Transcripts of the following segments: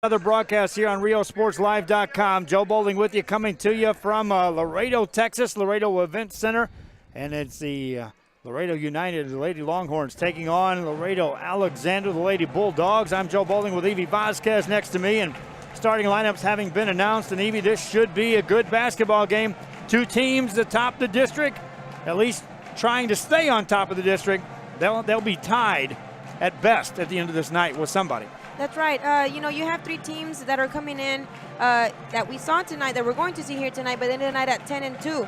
Another broadcast here on RioSportsLive.com. Joe Bowling with you, coming to you from Laredo, Texas, Laredo Event Center. And it's the Laredo United, the Lady Longhorns, taking on Laredo Alexander, the Lady Bulldogs. I'm Joe Bowling with Evie Vasquez next to me, and starting lineups having been announced. And Evie, this should be a good basketball game. Two teams atop the district, at least trying to stay on top of the district. They'll be tied at best at the end of this night with somebody. That's right. You have three teams that are coming in that we saw tonight, that we're going to see here tonight, but ended the night at 10-2.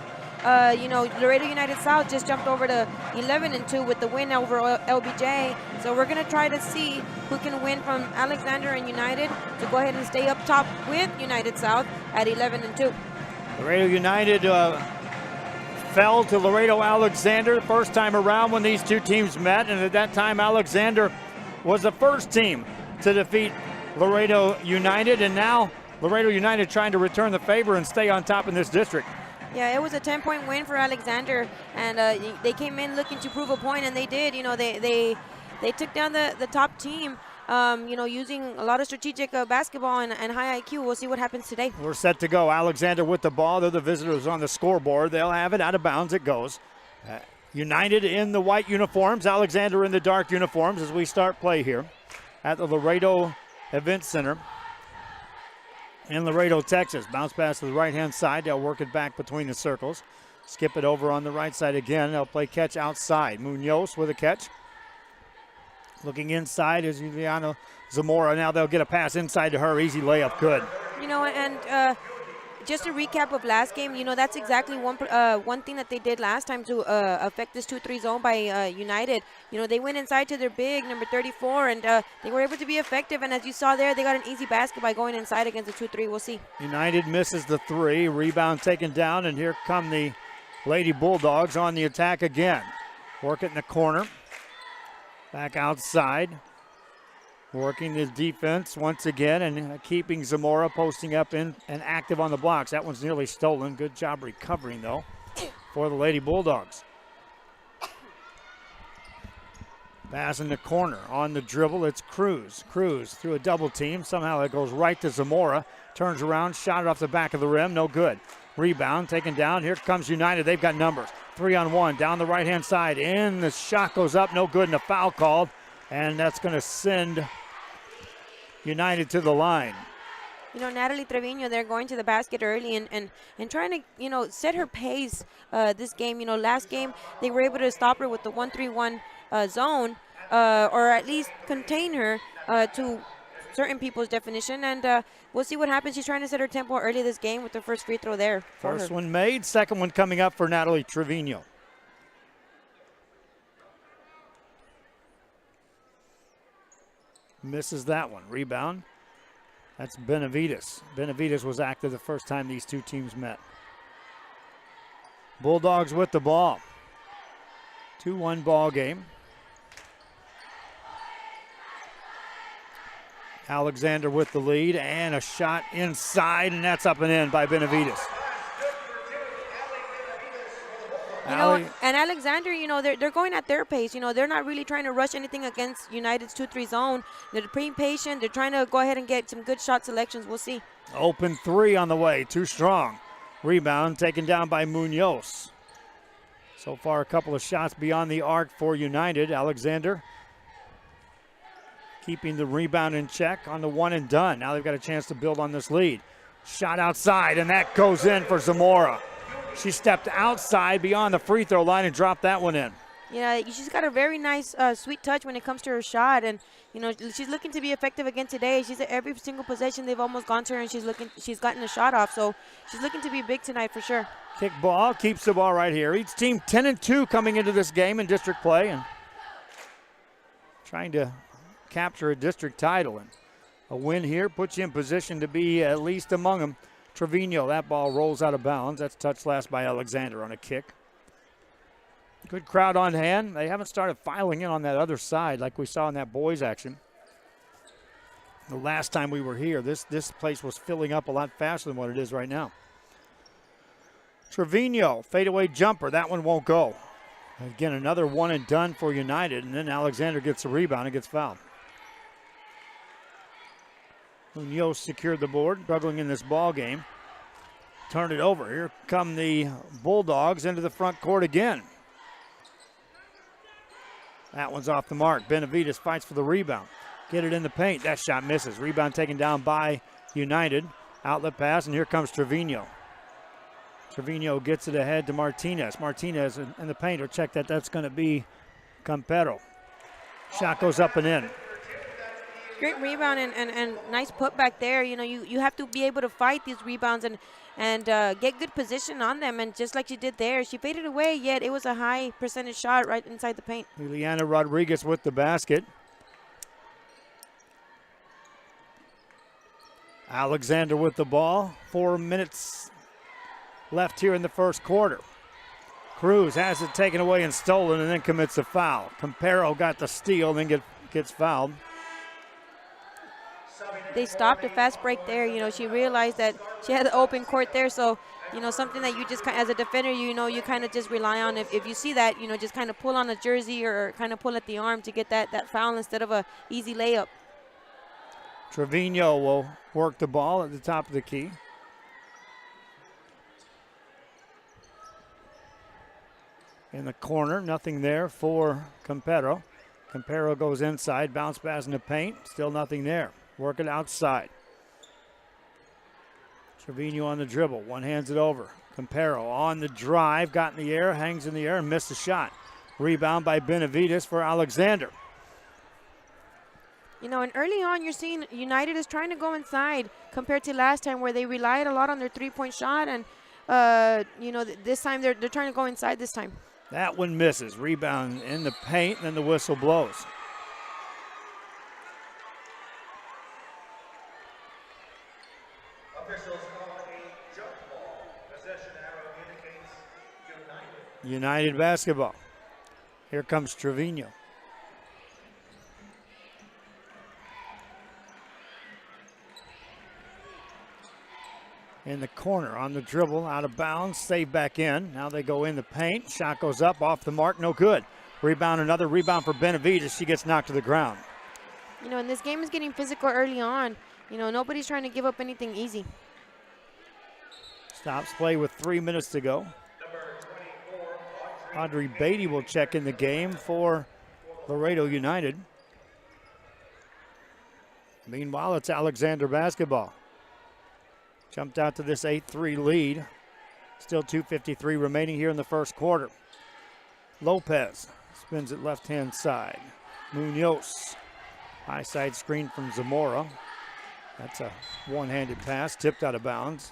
Laredo United South just jumped over to 11-2 with the win over LBJ. So we're going to try to see who can win from Alexander and United to go ahead and stay up top with United South at 11-2. Laredo United fell to Laredo Alexander the first time around when these two teams met, and at that time Alexander was the first team to defeat Laredo United, and now Laredo United trying to return the favor and stay on top in this district. Yeah, it was a 10-point win for Alexander, and they came in looking to prove a point, and they did. They took down the top team, using a lot of strategic basketball and high IQ. We'll see what happens today. We're set to go. Alexander with the ball. They're the visitors on the scoreboard. They'll have it out of bounds. It goes. United in the white uniforms, Alexander in the dark uniforms as we start play here at the Laredo Event Center in Laredo, Texas. Bounce pass to the right-hand side. They'll work it back between the circles. Skip it over on the right side again. They'll play catch outside. Munoz with a catch. Looking inside is Juliana Zamora. Now they'll get a pass inside to her. Easy layup, good. Just a recap of last game, that's exactly one thing that they did last time to affect this 2-3 zone by United. They went inside to their big, number 34, and they were able to be effective. And as you saw there, they got an easy basket by going inside against the 2-3. We'll see. United misses the three. Rebound taken down, and here come the Lady Bulldogs on the attack again. Work it in the corner. Back outside. Working the defense once again and keeping Zamora posting up in and active on the blocks. That one's nearly stolen. Good job recovering, though, for the Lady Bulldogs. Pass in the corner. On the dribble, it's Cruz. Cruz through a double team. Somehow it goes right to Zamora. Turns around, shot it off the back of the rim. No good. Rebound taken down. Here comes United. They've got numbers. 3-on-1 down the right-hand side. In, the shot goes up. No good, and a foul called. And that's going to send United to the line. Natalie Trevino, they're going to the basket early and trying to, set her pace this game. Last game they were able to stop her with the 1-3-1 zone, or at least contain her to certain people's definition. And we'll see what happens. She's trying to set her tempo early this game with the first free throw there. First one made, second one coming up for Natalie Trevino. Misses that one. Rebound. That's Benavides. Benavides was active the first time these two teams met. Bulldogs with the ball. 2-1 ball game. Alexander with the lead, and a shot inside, and that's up and in by Benavides. And Alexander, they're going at their pace. They're not really trying to rush anything against United's 2-3 zone. They're being patient. They're trying to go ahead and get some good shot selections. We'll see. Open three on the way. Too strong. Rebound taken down by Munoz. So far, a couple of shots beyond the arc for United. Alexander keeping the rebound in check on the one and done. Now they've got a chance to build on this lead. Shot outside, and that goes in for Zamora. She stepped outside beyond the free throw line and dropped that one in. Yeah, she's got a very nice, sweet touch when it comes to her shot, and she's looking to be effective again today. She's at every single possession they've almost gone to her, and she's gotten the shot off. So she's looking to be big tonight for sure. Kick ball, keeps the ball right here. Each team 10-2 coming into this game in district play, and trying to capture a district title. And a win here puts you in position to be at least among them. Trevino, that ball rolls out of bounds. That's touched last by Alexander on a kick. Good crowd on hand. They haven't started filing in on that other side like we saw in that boys action. The last time we were here, this place was filling up a lot faster than what it is right now. Trevino, fadeaway jumper. That one won't go. Again, another one and done for United, and then Alexander gets a rebound and gets fouled. Munoz secured the board, struggling in this ball game. Turn it over. Here come the Bulldogs into the front court again. That one's off the mark. Benavides fights for the rebound. Get it in the paint. That shot misses. Rebound taken down by United. Outlet pass, and here comes Trevino. Trevino gets it ahead to Martinez. Martinez in the paint, or check that. That's going to be Campero. Shot goes up and in. Great rebound and nice putback there. You know, you have to be able to fight these rebounds and get good position on them. And just like she did there, she faded away, yet it was a high percentage shot right inside the paint. Liliana Rodriguez with the basket. Alexander with the ball. 4 minutes left here in the first quarter. Cruz has it taken away and stolen and then commits a foul. Campero got the steal, then gets fouled. They stopped a fast break there. You know, she realized that she had the open court there. So, you know, something that you just, as a defender, you know, you kind of just rely on. If you see that, you know, just kind of pull on a jersey or kind of pull at the arm to get that foul instead of a easy layup. Trevino will work the ball at the top of the key. In the corner, nothing there for Campero. Campero goes inside, bounce pass in the paint, still nothing there. Work it outside. Trevino on the dribble, one hands it over. Campero on the drive, got in the air, hangs in the air and missed the shot. Rebound by Benavides for Alexander. You know, and early on you're seeing United is trying to go inside compared to last time where they relied a lot on their three-point shot. And, you know, this time they're trying to go inside this time. That one misses. Rebound in the paint, and then the whistle blows. Officials call a jump ball. Possession arrow indicates United. United basketball. Here comes Trevino. In the corner on the dribble, out of bounds, save back in. Now they go in the paint. Shot goes up, off the mark, no good. Rebound, another rebound for Benavides. She gets knocked to the ground. You know, and this game is getting physical early on. You know, nobody's trying to give up anything easy. Stops play with 3 minutes to go. Audrey Beatty will check in the game for Laredo United. Meanwhile, it's Alexander basketball. Jumped out to this 8-3 lead. Still 2:53 remaining here in the first quarter. Lopez spins it left-hand side. Munoz. High side screen from Zamora. That's a one-handed pass, tipped out of bounds.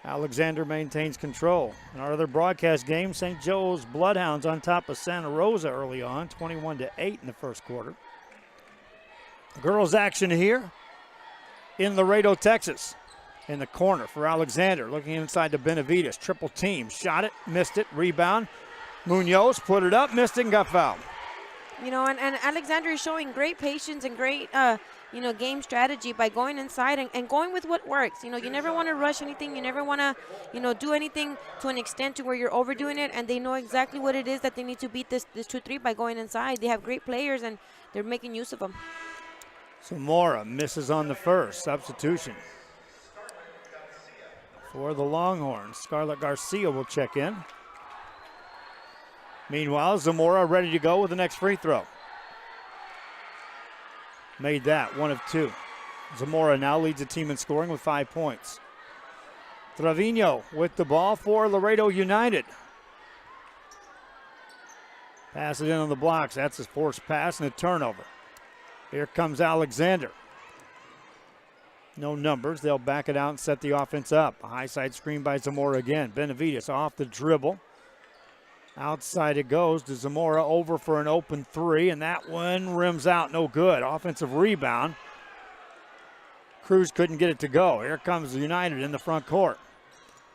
Alexander maintains control. In our other broadcast game, St. Joe's Bloodhounds on top of Santa Rosa early on, 21-8 in the first quarter. Girls action here in Laredo, Texas. In the corner for Alexander, looking inside to Benavides. Triple team, shot it, missed it, rebound. Munoz put it up, missed it, and got fouled. You know, and Alexander is showing great patience and great, you know, game strategy by going inside and going with what works. You know, you never want to rush anything. You never want to, you know, do anything to an extent to where you're overdoing it, and they know exactly what it is that they need to beat this 2-3 by going inside. They have great players, and they're making use of them. Zamora misses on the first. Substitution for the Longhorns. Scarlett Garcia will check in. Meanwhile, Zamora ready to go with the next free throw. Made that, 1 of 2. Zamora now leads the team in scoring with 5 points. Trevino with the ball for Laredo United. Pass it in on the blocks. That's his forced pass and a turnover. Here comes Alexander. No numbers. They'll back it out and set the offense up. A high side screen by Zamora again. Benavides off the dribble. Outside it goes to Zamora, over for an open three, and that one rims out, no good. Offensive rebound. Cruz couldn't get it to go. Here comes United in the front court.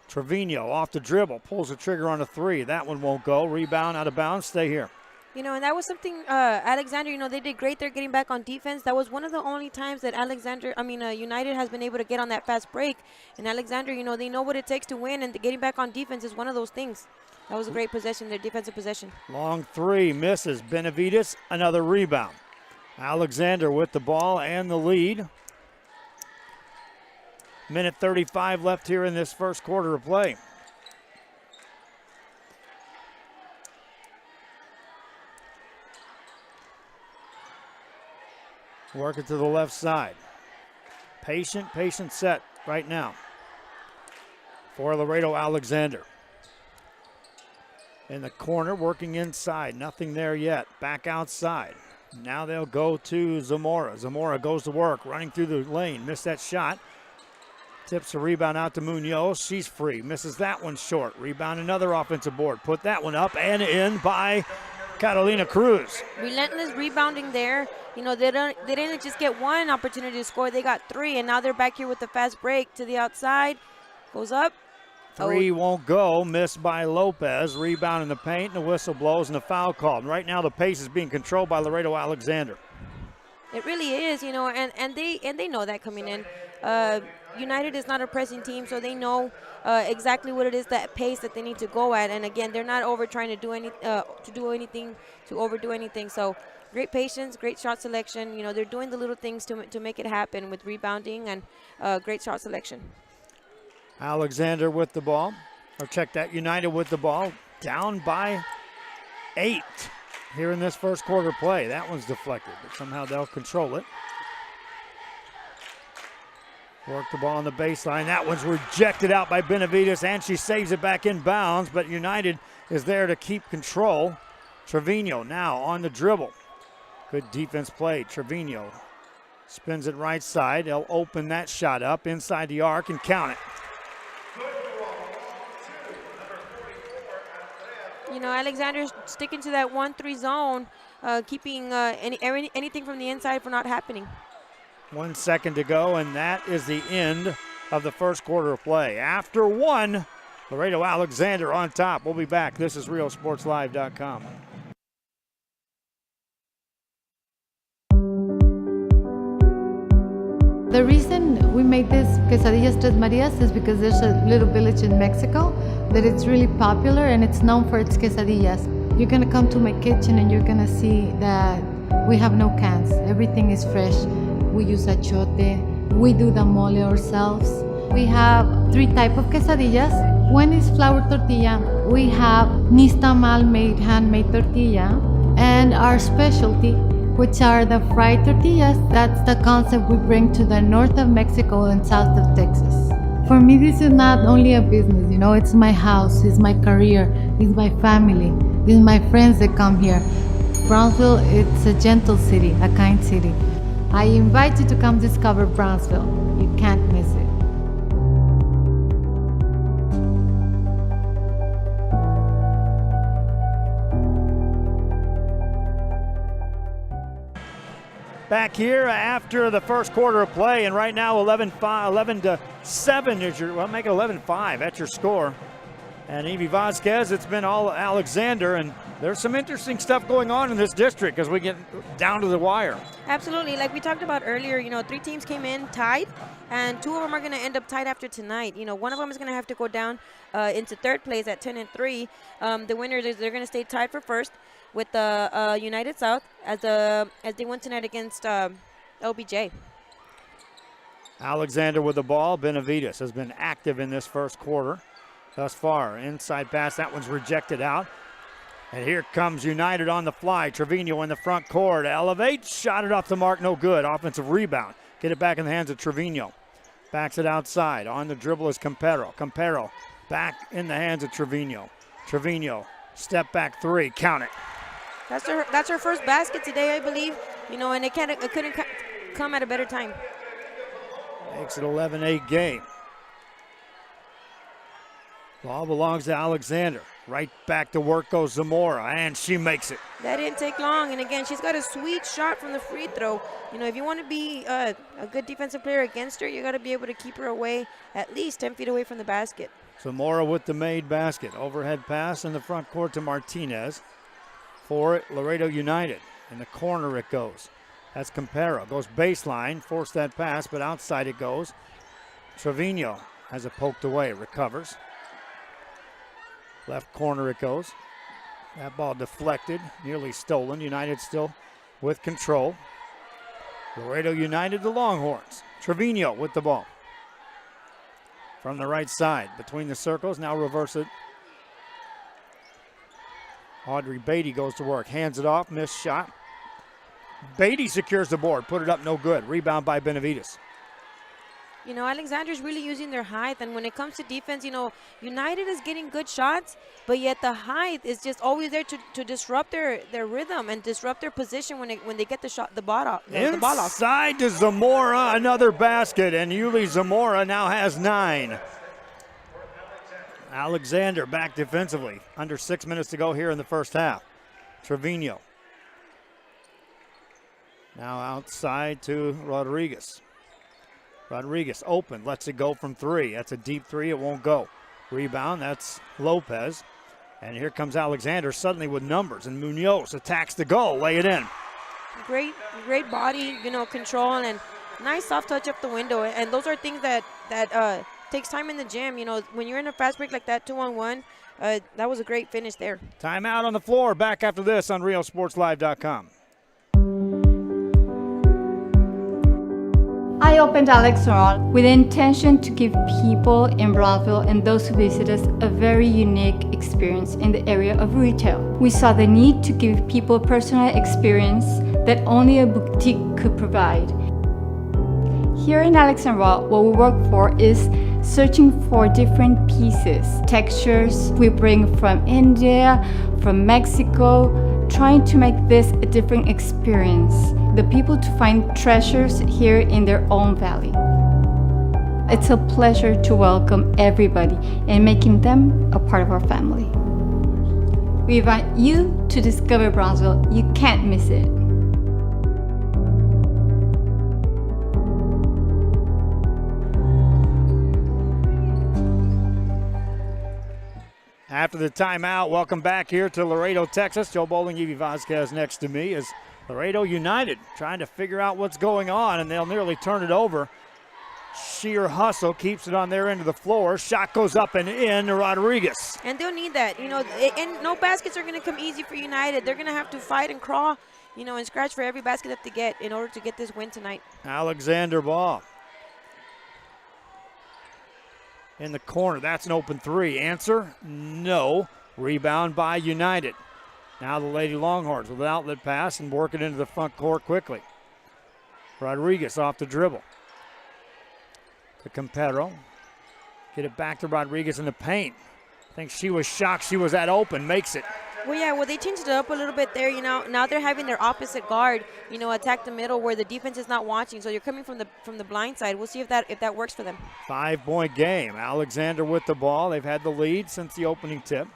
Trevino off the dribble, pulls the trigger on a three. That one won't go. Rebound out of bounds, stay here. You know, and that was something, Alexander, you know, they did great there getting back on defense. That was one of the only times that United has been able to get on that fast break. And Alexander, you know, they know what it takes to win, and getting back on defense is one of those things. That was a great possession, their defensive possession. Long three, misses. Benavides, another rebound. Alexander with the ball and the lead. Minute 35 left here in this first quarter of play. Work it to the left side. Patient set right now for Laredo Alexander. In the corner, working inside. Nothing there yet. Back outside. Now they'll go to Zamora. Zamora goes to work, running through the lane. Missed that shot. Tips a rebound out to Munoz. She's free. Misses that one short. Rebound, another offensive board. Put that one up and in by Catalina Cruz. Relentless rebounding there. You know, they didn't just get one opportunity to score. They got three, and now they're back here with the fast break to the outside. Goes up. Three won't go. Missed by Lopez. Rebound in the paint, and the whistle blows, and the foul called. Right now the pace is being controlled by Laredo Alexander. It really is, you know, and they know that coming in. United is not a pressing team, so they know exactly what it is, that pace that they need to go at. And again, they're not trying to do anything to overdo anything. So great patience, great shot selection. You know, they're doing the little things to make it happen with rebounding and great shot selection. Alexander with the ball, or check that, United with the ball, down by 8 here in this first quarter play. That one's deflected, but somehow they'll control it. Work the ball on the baseline. That one's rejected out by Benavides, and she saves it back in bounds, but United is there to keep control. Trevino now on the dribble. Good defense play. Trevino spins it right side. They'll open that shot up inside the arc and count it. You know, Alexander's sticking to that 1-3 zone, keeping anything from the inside from not happening. 1 second to go, and that is the end of the first quarter of play. After one, Laredo Alexander on top. We'll be back. This is RealSportsLive.com. The reason we made this quesadillas Tres Marias is because there's a little village in Mexico that it's really popular and it's known for its quesadillas. You're gonna come to my kitchen and you're gonna see that we have no cans. Everything is fresh. We use achote. We do the mole ourselves. We have 3 types of quesadillas. One is flour tortilla. We have nixtamal made handmade tortilla, and our specialty, which are the fried tortillas. That's the concept we bring to the north of Mexico and south of Texas. For me, this is not only a business, you know, it's my house, it's my career, it's my family, it's my friends that come here. Brownsville, it's a gentle city, a kind city. I invite you to come discover Brownsville. You can't miss it. Back here after the first quarter of play, and right now 11-7 is your, well, make it 11-5. That's your score. And Evie Vasquez, it's been all Alexander, and there's some interesting stuff going on in this district as we get down to the wire. Absolutely. Like we talked about earlier, you know, 3 teams came in tied, and 2 of them are going to end up tied after tonight. You know, one of them is going to have to go down into 3rd place at 10-3. The winners, they're going to stay tied for 1st with the United South as they won tonight against LBJ. Alexander with the ball. Benavides has been active in this first quarter thus far. Inside pass, that one's rejected out. And here comes United on the fly. Trevino in the front court. Elevates, shot it off the mark, no good. Offensive rebound. Get it back in the hands of Trevino. Backs it outside. On the dribble is Campero. Campero back in the hands of Trevino. Trevino, step back 3, count it. That's her first basket today, I believe. You know, and it couldn't come at a better time. Makes it 11-8 game. Ball belongs to Alexander. Right back to work goes Zamora, and she makes it. That didn't take long, and again, she's got a sweet shot from the free throw. You know, if you want to be a good defensive player against her, you got to be able to keep her away at least 10 feet away from the basket. Zamora with the made basket. Overhead pass in the front court to Martinez for Laredo United. In the corner it goes. That's Campero. Goes baseline, forced that pass, but outside it goes. Trevino has it poked away, recovers. Left corner it goes. That ball deflected, nearly stolen. United still with control. Laredo United, the Longhorns. Trevino with the ball. from the right side. Between the circles, now reverse it. Audrey Beatty goes to work, hands it off, missed shot. Beatty secures the board, put it up, no good. Rebound by Benavides. You know, Alexander's really using their height, and when it comes to defense, you know, United is getting good shots, but yet the height is just always there to disrupt their rhythm and disrupt their position when they get the ball off. Inside to Zamora, another basket, and Yuli Zamora now has 9. Alexander back defensively. Under 6 minutes to go here in the first half. Trevino. Now outside to Rodriguez. Rodriguez open, lets it go from 3. That's a deep 3, it won't go. Rebound, that's Lopez. And here comes Alexander suddenly with numbers, and Munoz attacks the goal, lay it in. Great body, you know, control, and nice soft touch up the window. And those are things that takes time in the gym. You know, when you're in a fast break like that, 2-on-1, that was a great finish there. Timeout on the floor, back after this on RioSportsLive.com. I opened Alex Roll with the intention to give people in Brownsville and those who visit us a very unique experience in the area of retail. We saw the need to give people a personal experience that only a boutique could provide. Here in Alex Roll, what we work for is searching for different pieces, textures we bring from India, from Mexico, trying to make this a different experience. The people to find treasures here in their own valley. It's a pleasure to welcome everybody and making them a part of our family. We invite you to discover Brownsville. You can't miss it. After the timeout, welcome back here to Laredo, Texas. Joe Bowling, Evie Vasquez next to me as Laredo United trying to figure out what's going on, and they'll nearly turn it over. Sheer hustle keeps it on their end of the floor. Shot goes up and in to Rodriguez. And they'll need that, you know, and no baskets are going to come easy for United. They're going to have to fight and crawl, you know, and scratch for every basket that they get in order to get this win tonight. Alexander ball. In the corner, that's an open 3. Answer, no. Rebound by United. Now the Lady Longhorns with an outlet pass and work it into the front court quickly. Rodriguez off the dribble. To Campero. Get it back to Rodriguez in the paint. I think she was shocked she was that open, makes it. Well, yeah, they changed it up a little bit there, you know. Now they're having their opposite guard, you know, attack the middle where the defense is not watching. So you're coming from the blind side. We'll see if that works for them. 5-point game. Alexander with the ball. They've had the lead since the opening tip.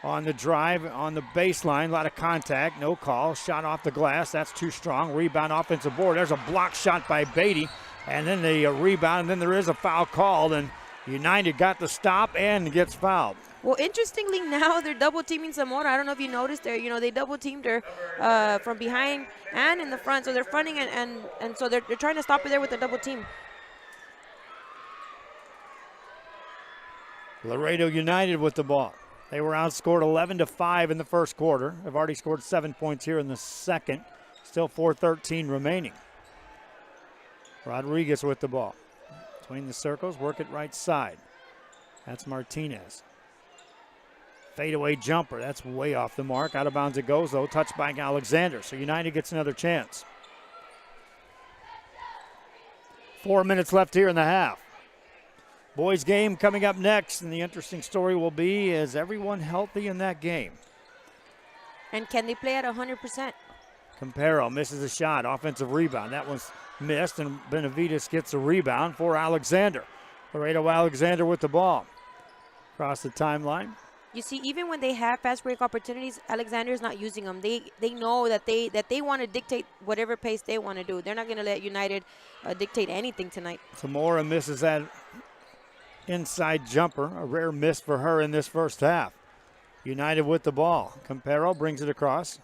On the drive, on the baseline, a lot of contact, no call. Shot off the glass, that's too strong. Rebound, offensive board. There's a block shot by Beatty. And then the rebound, and then there is a foul called. And United got the stop and gets fouled. Well, interestingly, now they're double-teaming Zamora. I don't know if you noticed there. You know, they double-teamed her from behind and in the front. So they're fronting, and so they're trying to stop it there with the double team. Laredo United with the ball. They were outscored 11-5 in the first quarter. Have already scored 7 points here in the second. Still 4:13 remaining. Rodriguez with the ball. Between the circles, work it right side. That's Martinez. Fadeaway jumper, that's way off the mark. Out of bounds it goes, though. Touched by Alexander, so United gets another chance. 4 minutes left here in the half. Boys game coming up next, and the interesting story will be, is everyone healthy in that game? And can they play at 100%? Campero misses a shot, offensive rebound. That one's missed, and Benavides gets a rebound for Alexander. Laredo Alexander with the ball. Across the timeline. You see, even when they have fast break opportunities, Alexander's not using them. They know that they want to dictate whatever pace they want to do. They're not going to let United dictate anything tonight. Zamora misses that inside jumper, a rare miss for her in this first half. United with the ball. Campero brings it across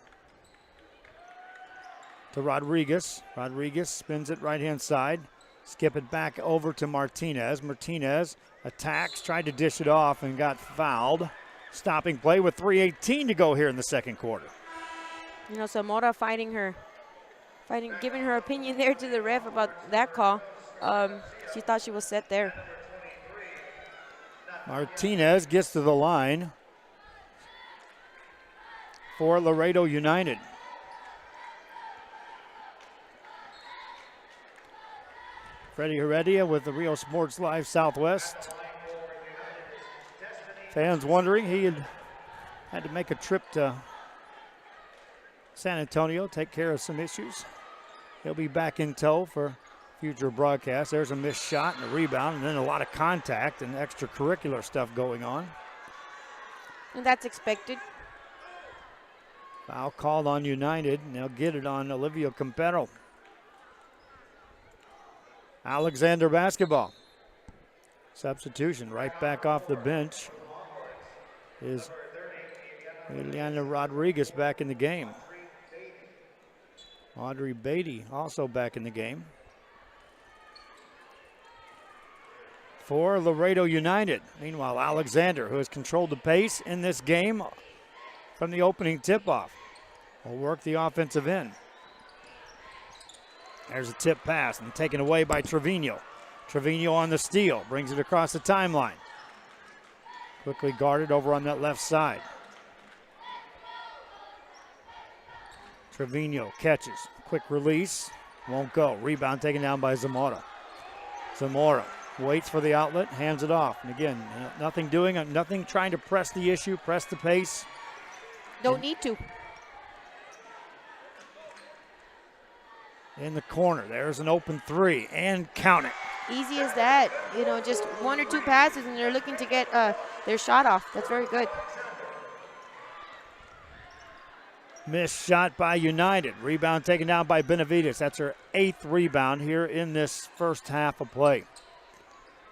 to Rodriguez. Rodriguez spins it right-hand side. Skip it back over to Martinez. Martinez attacks, tried to dish it off and got fouled. Stopping play with 3:18 to go here in the second quarter. You know, Zamora giving her opinion there to the ref about that call. She thought she was set there. Martinez gets to the line for Laredo United. Freddie Heredia with the Rio Sports Live Southwest. Fans wondering, he had to make a trip to San Antonio, take care of some issues. He'll be back in tow for future broadcasts. There's a missed shot and a rebound, and then a lot of contact and extracurricular stuff going on. And that's expected. Foul called on United, and they'll get it on Olivia Campero. Alexander basketball. Substitution right back off the bench is Eliana Rodriguez back in the game. Audrey Beatty also back in the game. For Laredo United. Meanwhile, Alexander, who has controlled the pace in this game from the opening tip-off, will work the offensive end. There's a tip pass and taken away by Trevino. Trevino on the steal, brings it across the timeline. Quickly guarded over on that left side. Trevino catches, quick release, won't go. Rebound taken down by Zamora. Zamora waits for the outlet, hands it off. And again, nothing doing, nothing trying to press the issue, press the pace. Don't need to. In the corner, there's an open three, and count it. Easy as that. You know, just one or two passes, and they're looking to get their shot off. That's very good. Missed shot by United. Rebound taken down by Benavides. That's her 8th rebound here in this first half of play.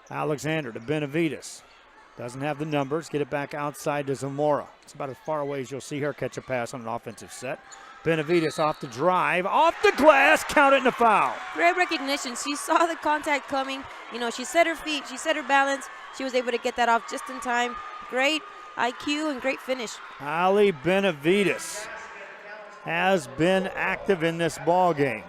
Alexander to Benavides. Doesn't have the numbers. Get it back outside to Zamora. It's about as far away as you'll see her catch a pass on an offensive set. Benavides off the drive, off the glass, count it in a foul. Great recognition. She saw the contact coming. You know, she set her feet, she set her balance. She was able to get that off just in time. Great IQ and great finish. Ali Benavides has been active in this ball game.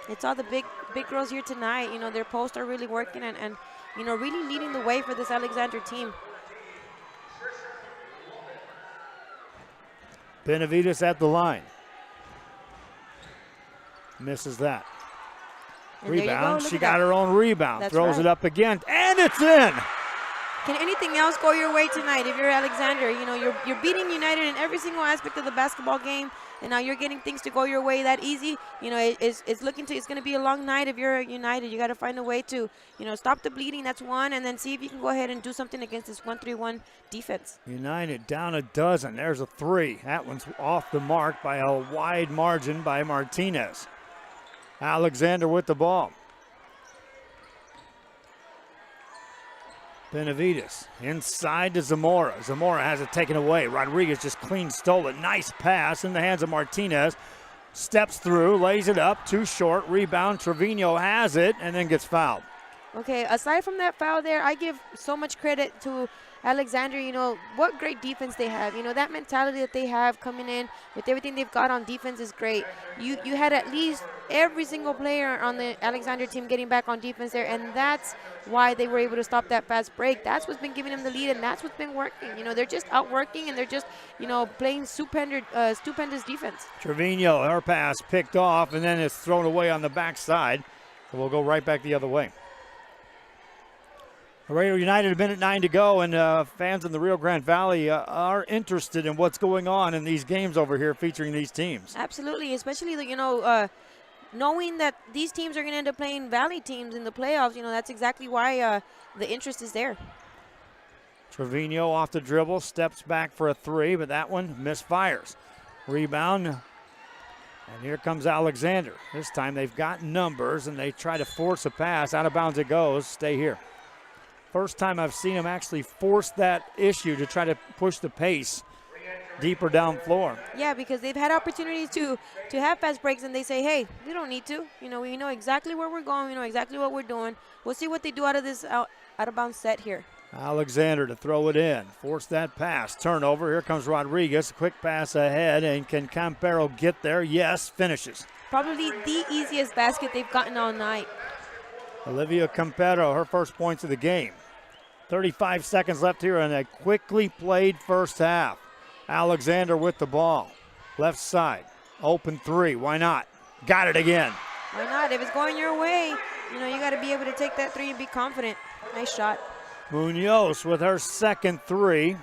It's all the big girls here tonight. You know, their posts are really working and you know, really leading the way for this Alexander team. Benavides at the line. Misses that. And Rebound. Go. She got her own rebound. That's Throws right. it up again, and it's in. Can anything else go your way tonight if you're Alexander? You know, you're beating United in every single aspect of the basketball game, and now you're getting things to go your way that easy. You know, it's going to be a long night if you're United. You got to find a way to, you know, stop the bleeding. That's one, and then see if you can go ahead and do something against this 1-3-1 defense. United down a dozen. There's a three. That one's off the mark by a wide margin by Martinez. Alexander with the ball. Benavides inside to Zamora. Zamora has it taken away. Rodriguez just clean stole it. Nice pass in the hands of Martinez. Steps through, lays it up, too short. Rebound, Trevino has it, and then gets fouled. Okay, aside from that foul there, I give so much credit to Alexander. You know, what great defense they have. You know, that mentality that they have coming in with everything they've got on defense is great. You had at least every single player on the Alexander team getting back on defense there, and that's why they were able to stop that fast break. That's what's been giving them the lead, and that's what's been working. You know, they're just outworking, and they're just, you know, playing stupendous defense. Trevino, her pass picked off, and then it's thrown away on the backside. So we'll go right back the other way. Laredo United, a minute 9 to go, and fans in the Rio Grande Valley are interested in what's going on in these games over here featuring these teams. Absolutely, especially, you know, knowing that these teams are going to end up playing Valley teams in the playoffs. You know, that's exactly why the interest is there. Trevino off the dribble, steps back for a three, but that one misfires. Rebound, and here comes Alexander. This time they've got numbers, and they try to force a pass. Out of bounds it goes. Stay here. First time I've seen him actually force that issue to try to push the pace deeper down floor. Yeah, because they've had opportunities to have fast breaks, and they say, hey, we don't need to. You know, we know exactly where we're going. We know exactly what we're doing. We'll see what they do out of this out of bounds set here. Alexander to throw it in. Force that pass. Turnover. Here comes Rodriguez. Quick pass ahead, and can Campero get there? Yes, finishes. Probably the easiest basket they've gotten all night. Olivia Campero, her first points of the game. 35 seconds left here in a quickly played first half. Alexander with the ball. Left side. Open three. Why not? Got it again. Why not? If it's going your way, you got to be able to take that three and be confident. Nice shot. Munoz with her second three.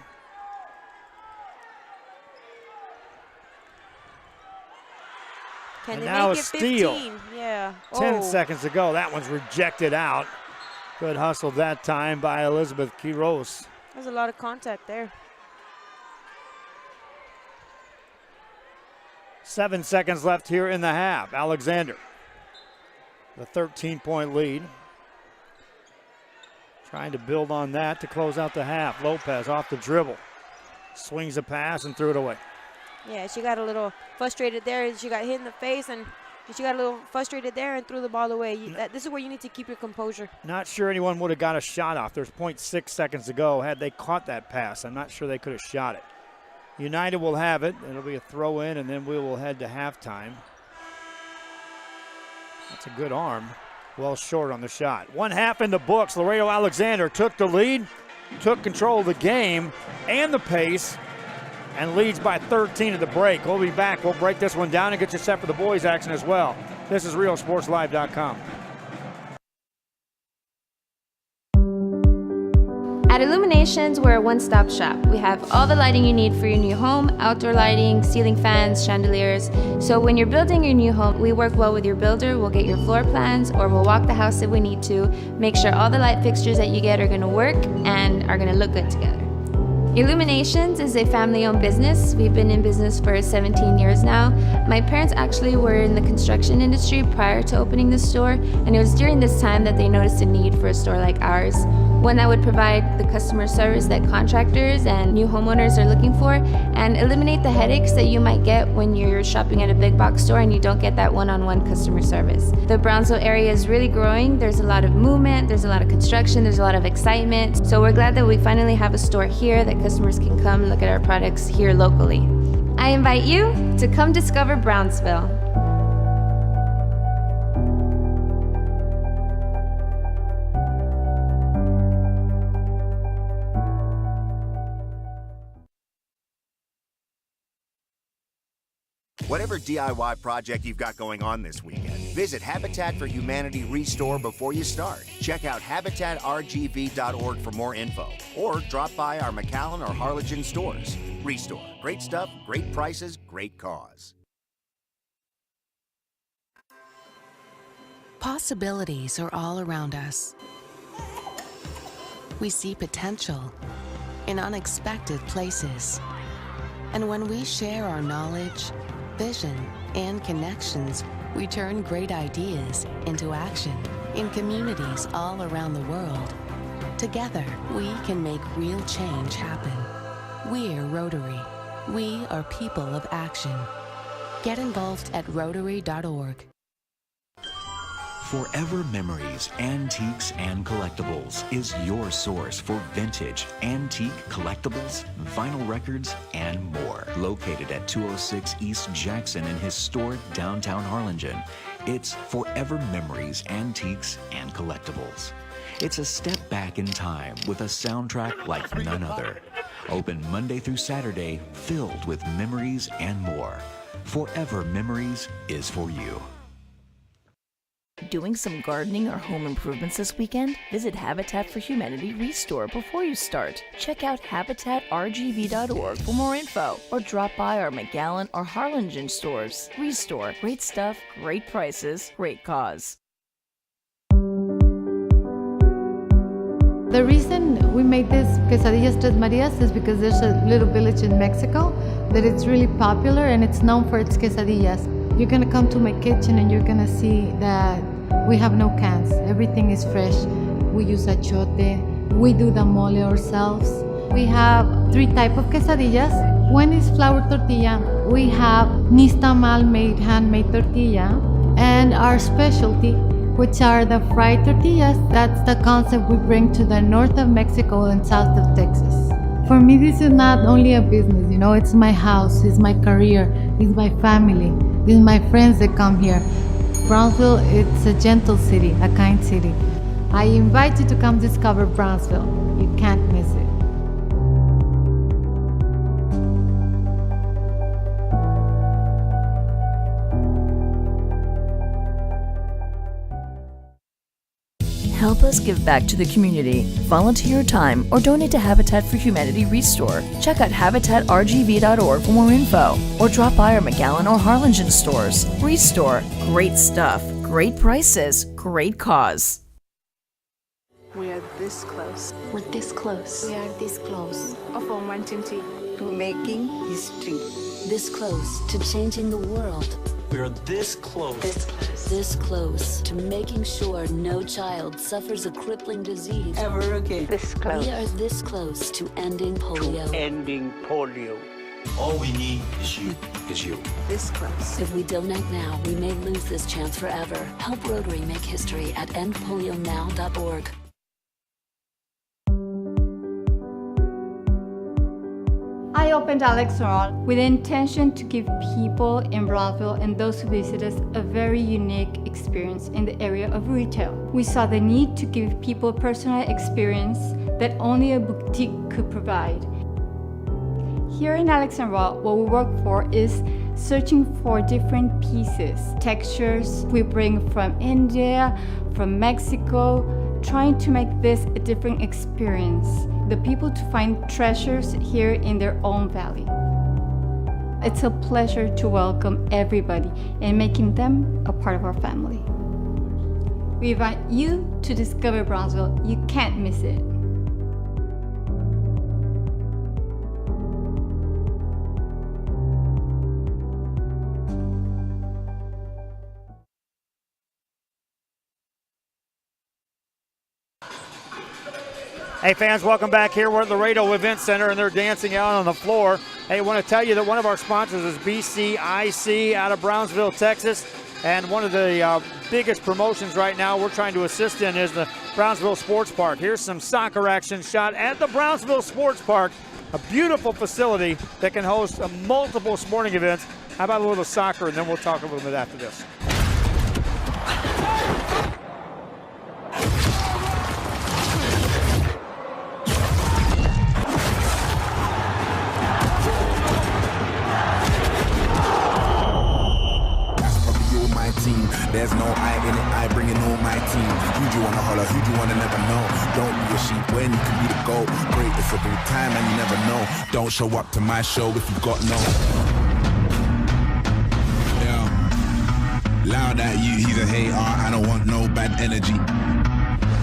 Can And they now make a it steal. 15? Yeah. 10 seconds to go. That one's rejected out. Good hustle that time by Elizabeth Quiroz. There's a lot of contact there. 7 seconds left here in the half. Alexander, the 13-point lead. Trying to build on that to close out the half. Lopez off the dribble. Swings a pass and threw it away. Yeah, she got a little frustrated there. She got hit in the face, and she got a little frustrated there and threw the ball away. This is where you need to keep your composure. Not sure anyone would have got a shot off. There's 0.6 seconds to go. Had they caught that pass, I'm not sure they could have shot it. United will have it. It'll be a throw in, and then we will head to halftime. That's a good arm. Well short on the shot. 1 half in the books. Laredo Alexander took the lead, took control of the game and the pace, and leads by 13 at the break. We'll be back. We'll break this one down and get you set for the boys' action as well. This is RealSportsLive.com. At Illuminations, we're a one-stop shop. We have all the lighting you need for your new home, outdoor lighting, ceiling fans, chandeliers. So when you're building your new home, we work well with your builder. We'll get your floor plans, or we'll walk the house if we need to, make sure all the light fixtures that you get are gonna work and are gonna look good together. Illuminations is a family-owned business. We've been in business for 17 years now. My parents actually were in the construction industry prior to opening the store, and it was during this time that they noticed a need for a store like ours, one that would provide the customer service that contractors and new homeowners are looking for, and eliminate the headaches that you might get when you're shopping at a big box store and you don't get that one-on-one customer service. The Brownsville area is really growing. There's a lot of movement, there's a lot of construction, there's a lot of excitement. So we're glad that we finally have a store here that customers can come and look at our products here locally. I invite you to come discover Brownsville. Whatever DIY project you've got going on this weekend, visit Habitat for Humanity Restore before you start. Check out habitatrgv.org for more info, or drop by our McAllen or Harlingen stores. Restore. Great stuff, great prices, great cause. Possibilities are all around us. We see potential in unexpected places. And when we share our knowledge, vision, and connections, we turn great ideas into action in communities all around the world. Together, we can make real change happen. We're Rotary. We are people of action. Get involved at Rotary.org. Forever Memories, Antiques and Collectibles is your source for vintage, antique collectibles, vinyl records, and more. Located at 206 East Jackson in historic downtown Harlingen, it's Forever Memories, Antiques and Collectibles. It's a step back in time with a soundtrack like none other. Open Monday through Saturday, filled with memories and more. Forever Memories is for you. Doing some gardening or home improvements this weekend? Visit Habitat for Humanity Restore before you start. Check out habitatrgv.org for more info, or drop by our McAllen or Harlingen stores. Restore. Great stuff, great prices, great cause. The reason we made this quesadillas Tres Marias is because there's a little village in Mexico that it's really popular and it's known for its quesadillas. You're gonna come to my kitchen and you're gonna see that we have no cans. Everything is fresh. We use achote. We do the mole ourselves. We have 3 types of quesadillas. One is flour tortilla. We have nixtamal made handmade tortilla, and our specialty, which are the fried tortillas. That's the concept we bring to the north of Mexico and south of Texas. For me, this is not only a business, it's my house, it's my career, it's my family, it's my friends that come here. Brownsville, it's a gentle city, a kind city. I invite you to come discover Brownsville. You can't miss it. Help us give back to the community. Volunteer your time or donate to Habitat for Humanity Restore. Check out habitatrgv.org for more info or drop by our McAllen or Harlingen stores. Restore. Great stuff, great prices, great cause. We are this close. We're this close. We are this close of wanting to making history. This close to changing the world. We're this close. This close. This close to making sure no child suffers a crippling disease Ever again. This close. We are this close to ending polio. Ending polio. All we need is you. Is you. This close. If we don't act now, we may lose this chance forever. Help Rotary make history at endpolionow.org. I opened Alex Restaurant with the intention to give people in Brownsville and those who visit us a very unique experience in the area of retail. We saw the need to give people a personal experience that only a boutique could provide. Here in Alex and Raw, what we work for is searching for different pieces, textures we bring from India, from Mexico, trying to make this a different experience. The people to find treasures here in their own valley. It's a pleasure to welcome everybody and making them a part of our family. We invite you to discover Brownsville. You can't miss it. Hey fans, welcome back here. We're at Laredo Event Center and they're dancing out on the floor. Hey, I want to tell you that one of our sponsors is BCIC out of Brownsville, Texas. And one of the biggest promotions right now we're trying to assist in is the Brownsville Sports Park. Here's some soccer action shot at the Brownsville Sports Park, a beautiful facility that can host multiple sporting events. How about a little soccer, and then we'll talk a little bit after this. There's no I in it, I bring it on my team. Who'd you wanna holler, who'd you wanna never know? Don't be a sheep when you can be the goat. Great, it's a good time and you never know. Don't show up to my show if you got no. Yeah. Loud at you, he's a hater, I don't want no bad energy.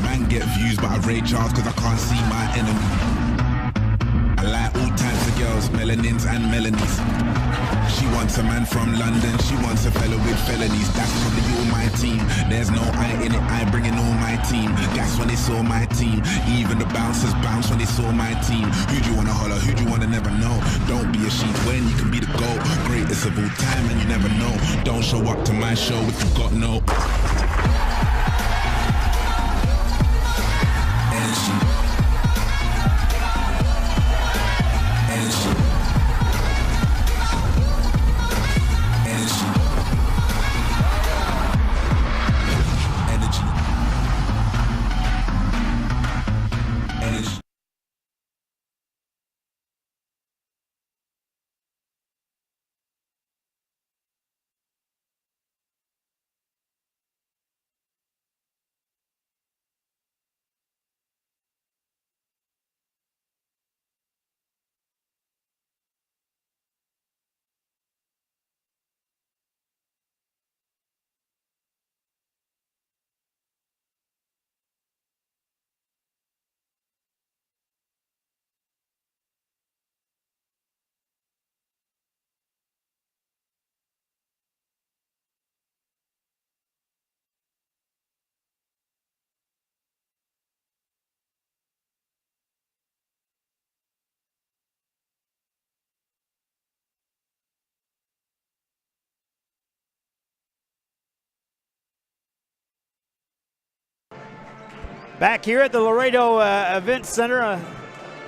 Man get views but I rage Charles cause I can't see my enemy. I like all types of girls, melanins and melanies. She wants a man from London, she wants a fella with felonies. That's probably all my team. There's no I in it, I bring in all my team. That's when they saw my team. Even the bouncers bounce when they saw my team. Who'd you wanna holler, who'd you wanna never know? Don't be a sheep when you can be the GOAT. Greatest of all time and you never know. Don't show up to my show if you got no energy. Back here at the Laredo Event Center,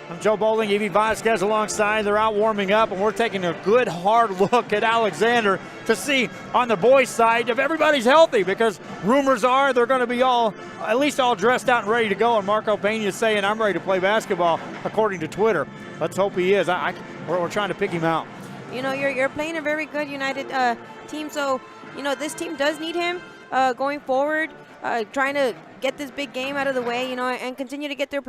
I'm Joe Bowling, Evie Vasquez alongside. They're out warming up, and we're taking a good hard look at Alexander to see on the boys' side if everybody's healthy, because rumors are they're going to be at least all dressed out and ready to go. And Marco Pena is saying, I'm ready to play basketball, according to Twitter. Let's hope he is. We're trying to pick him out. You know, you're playing a very good United team, so, you know, this team does need him going forward, trying to get this big game out of the way, you know, and continue to get their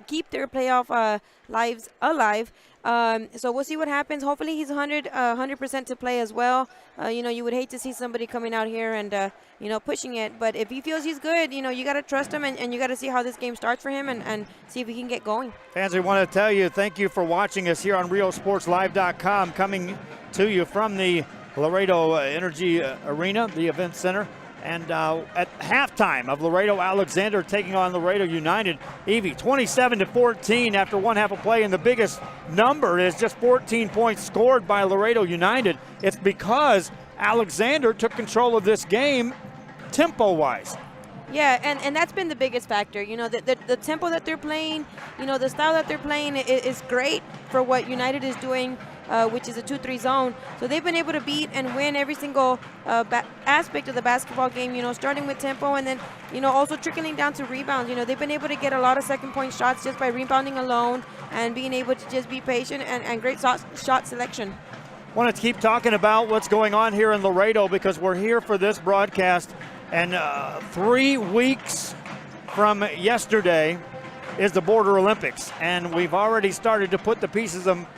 keep their playoff lives alive. So we'll see what happens. Hopefully he's 100% to play as well. You know, you would hate to see somebody coming out here and, you know, pushing it. But if he feels he's good, you know, you got to trust him, and you got to see how this game starts for him and see if he can get going. Fans, we want to tell you thank you for watching us here on RioSportsLive.com, coming to you from the Laredo Energy Arena, the event center. And at halftime of Laredo Alexander taking on Laredo United, Evie 27-14 after one half of play, and the biggest number is just 14 points scored by Laredo United. It's because Alexander took control of this game tempo-wise. Yeah, and that's been the biggest factor. You know, the tempo that they're playing, you know, the style that they're playing is great for what United is doing, which is a 2-3 zone. So they've been able to beat and win every single aspect of the basketball game, you know, starting with tempo and then, you know, also trickling down to rebounds. You know, they've been able to get a lot of second-point shots just by rebounding alone and being able to just be patient and great shot selection. Want to keep talking about what's going on here in Laredo, because we're here for this broadcast. And 3 weeks from yesterday is the Border Olympics. And we've already started to put the pieces in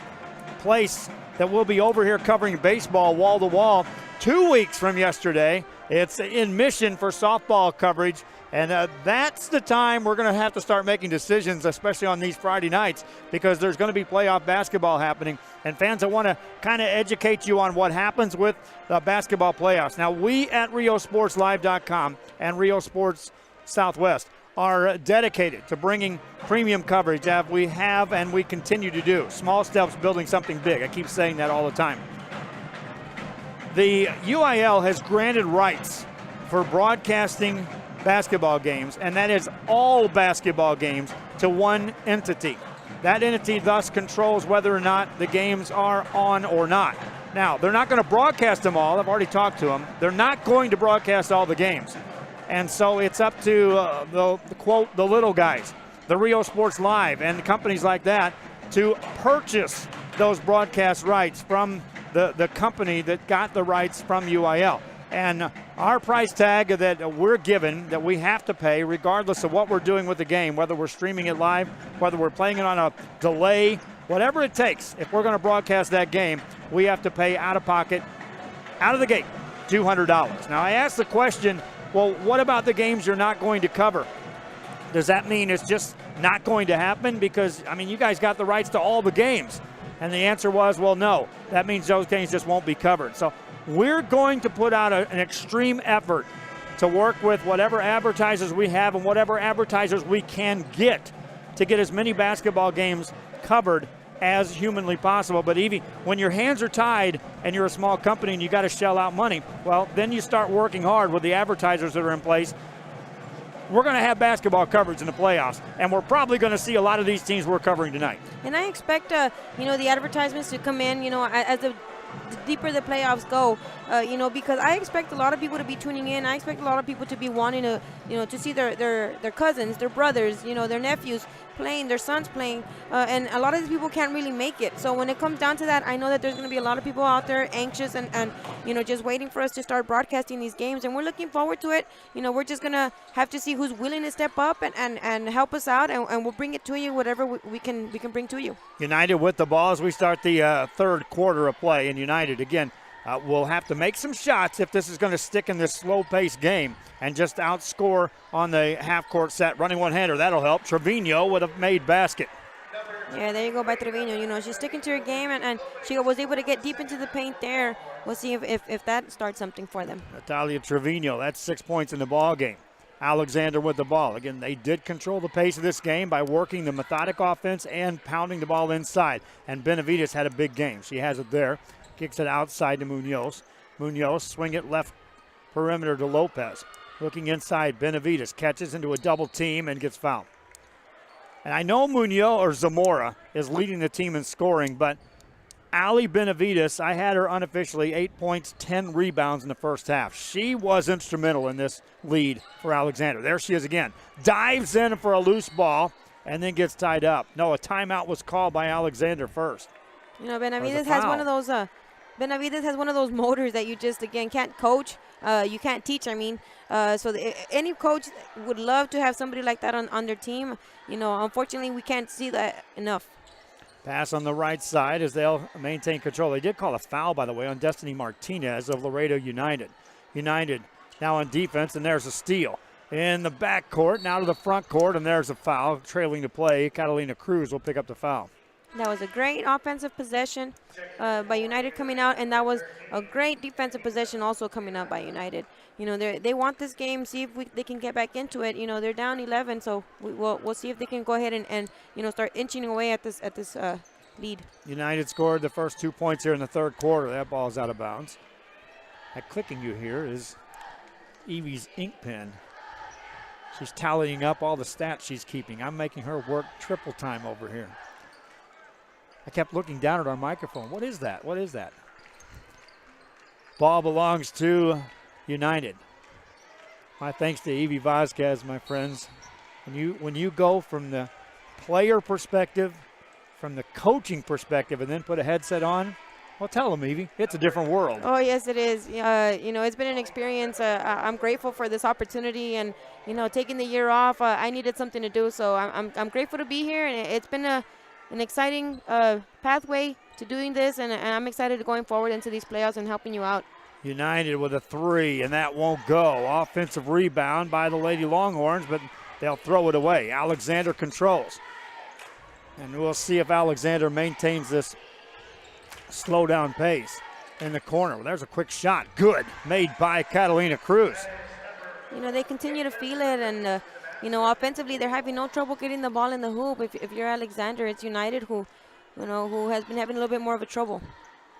place that we'll be over here covering baseball wall to wall. 2 weeks from yesterday, it's in Mission for softball coverage. And that's the time we're going to have to start making decisions, especially on these Friday nights, because there's going to be playoff basketball happening. And fans, I want to kind of educate you on what happens with the basketball playoffs. Now, we at RioSportsLive.com and Rio Sports Southwest are dedicated to bringing premium coverage that we have and we continue to do. Small steps building something big. I keep saying that all the time. The UIL has granted rights for broadcasting basketball games, and that is all basketball games, to one entity. That entity thus controls whether or not the games are on or not. Now, they're not going to broadcast them all. I've already talked to them. They're not going to broadcast all the games. And so it's up to the quote, the little guys, the Rio Sports Live and companies like that, to purchase those broadcast rights from the company that got the rights from UIL. And our price tag that we're given, that we have to pay regardless of what we're doing with the game, whether we're streaming it live, whether we're playing it on a delay, whatever it takes, if we're going to broadcast that game, we have to pay out of pocket, out of the gate, $200. Now, I asked the question, well, what about the games you're not going to cover? Does that mean it's just not going to happen? Because, I mean, you guys got the rights to all the games. And the answer was, well, no. That means those games just won't be covered. So we're going to put out an extreme effort to work with whatever advertisers we have and whatever advertisers we can get to get as many basketball games covered as humanly possible. But Evie, when your hands are tied and you're a small company and you got to shell out money, well, then you start working hard with the advertisers that are in place. We're going to have basketball coverage in the playoffs, and we're probably going to see a lot of these teams we're covering tonight. And I expect, you know, the advertisements to come in, you know, as the deeper the playoffs go, you know, because I expect a lot of people to be tuning in. I expect a lot of people to be wanting to, you know, to see their cousins, their brothers, you know, their nephews playing, their sons playing, and a lot of these people can't really make it. So when it comes down to that, I know that there's going to be a lot of people out there anxious and you know, just waiting for us to start broadcasting these games, and we're looking forward to it. You know, we're just going to have to see who's willing to step up and help us out, and we'll bring it to you, whatever we can bring to you. United with the ball as we start the third quarter of play, and United again will have to make some shots if this is going to stick in this slow-paced game and just outscore on the half-court set. Running one-hander, that'll help. Trevino with a made basket. Yeah, there you go by Trevino. You know, she's sticking to her game, and she was able to get deep into the paint there. We'll see if that starts something for them. Natalia Trevino, that's 6 points in the ball game. Alexander with the ball. Again, they did control the pace of this game by working the methodic offense and pounding the ball inside. And Benavides had a big game. She has it there. Kicks it outside to Munoz. Munoz swing it left perimeter to Lopez. Looking inside, Benavides catches into a double team and gets fouled. And I know Munoz or Zamora is leading the team in scoring, but Ali Benavides, I had her unofficially 8 points, 10 rebounds in the first half. She was instrumental in this lead for Alexander. There she is again. Dives in for a loose ball and then gets tied up. No, a timeout was called by Alexander first. You know, Benavides has one of those Benavides has one of those motors that you just, again, can't coach. You can't teach, I mean. Any coach would love to have somebody like that on their team. You know, unfortunately, we can't see that enough. Pass on the right side as they'll maintain control. They did call a foul, by the way, on Destiny Martinez of Laredo United. United now on defense, and there's a steal. In the back court, now to the front court, and there's a foul. Trailing to play, Catalina Cruz will pick up the foul. That was a great offensive possession by United coming out, and that was a great defensive possession also coming out by United. You know, they want this game, see if they can get back into it. You know, they're down 11, so we'll see if they can go ahead and you know, start inching away at this lead. United scored the first 2 points here in the third quarter. That ball's out of bounds. That clicking you hear is Evie's ink pen. She's tallying up all the stats she's keeping. I'm making her work triple time over here. I kept looking down at our microphone. What is that? What is that? Ball belongs to United. My thanks to Evie Vasquez, my friends. When you go from the player perspective, from the coaching perspective, and then put a headset on, well, tell them, Evie, it's a different world. Oh, yes, it is. You know, it's been an experience. I'm grateful for this opportunity, and, you know, taking the year off, I needed something to do, so I'm grateful to be here, and it's been an exciting pathway to doing this, and I'm excited to going forward into these playoffs and helping you out. United with a three, and that won't go. Offensive rebound by the Lady Longhorns, but they'll throw it away. Alexander controls. And we'll see if Alexander maintains this slow down pace in the corner. Well, there's a quick shot. Good. Made by Catalina Cruz. You know, they continue to feel it, and, you know, offensively, they're having no trouble getting the ball in the hoop. If you're Alexander, it's United who has been having a little bit more of a trouble.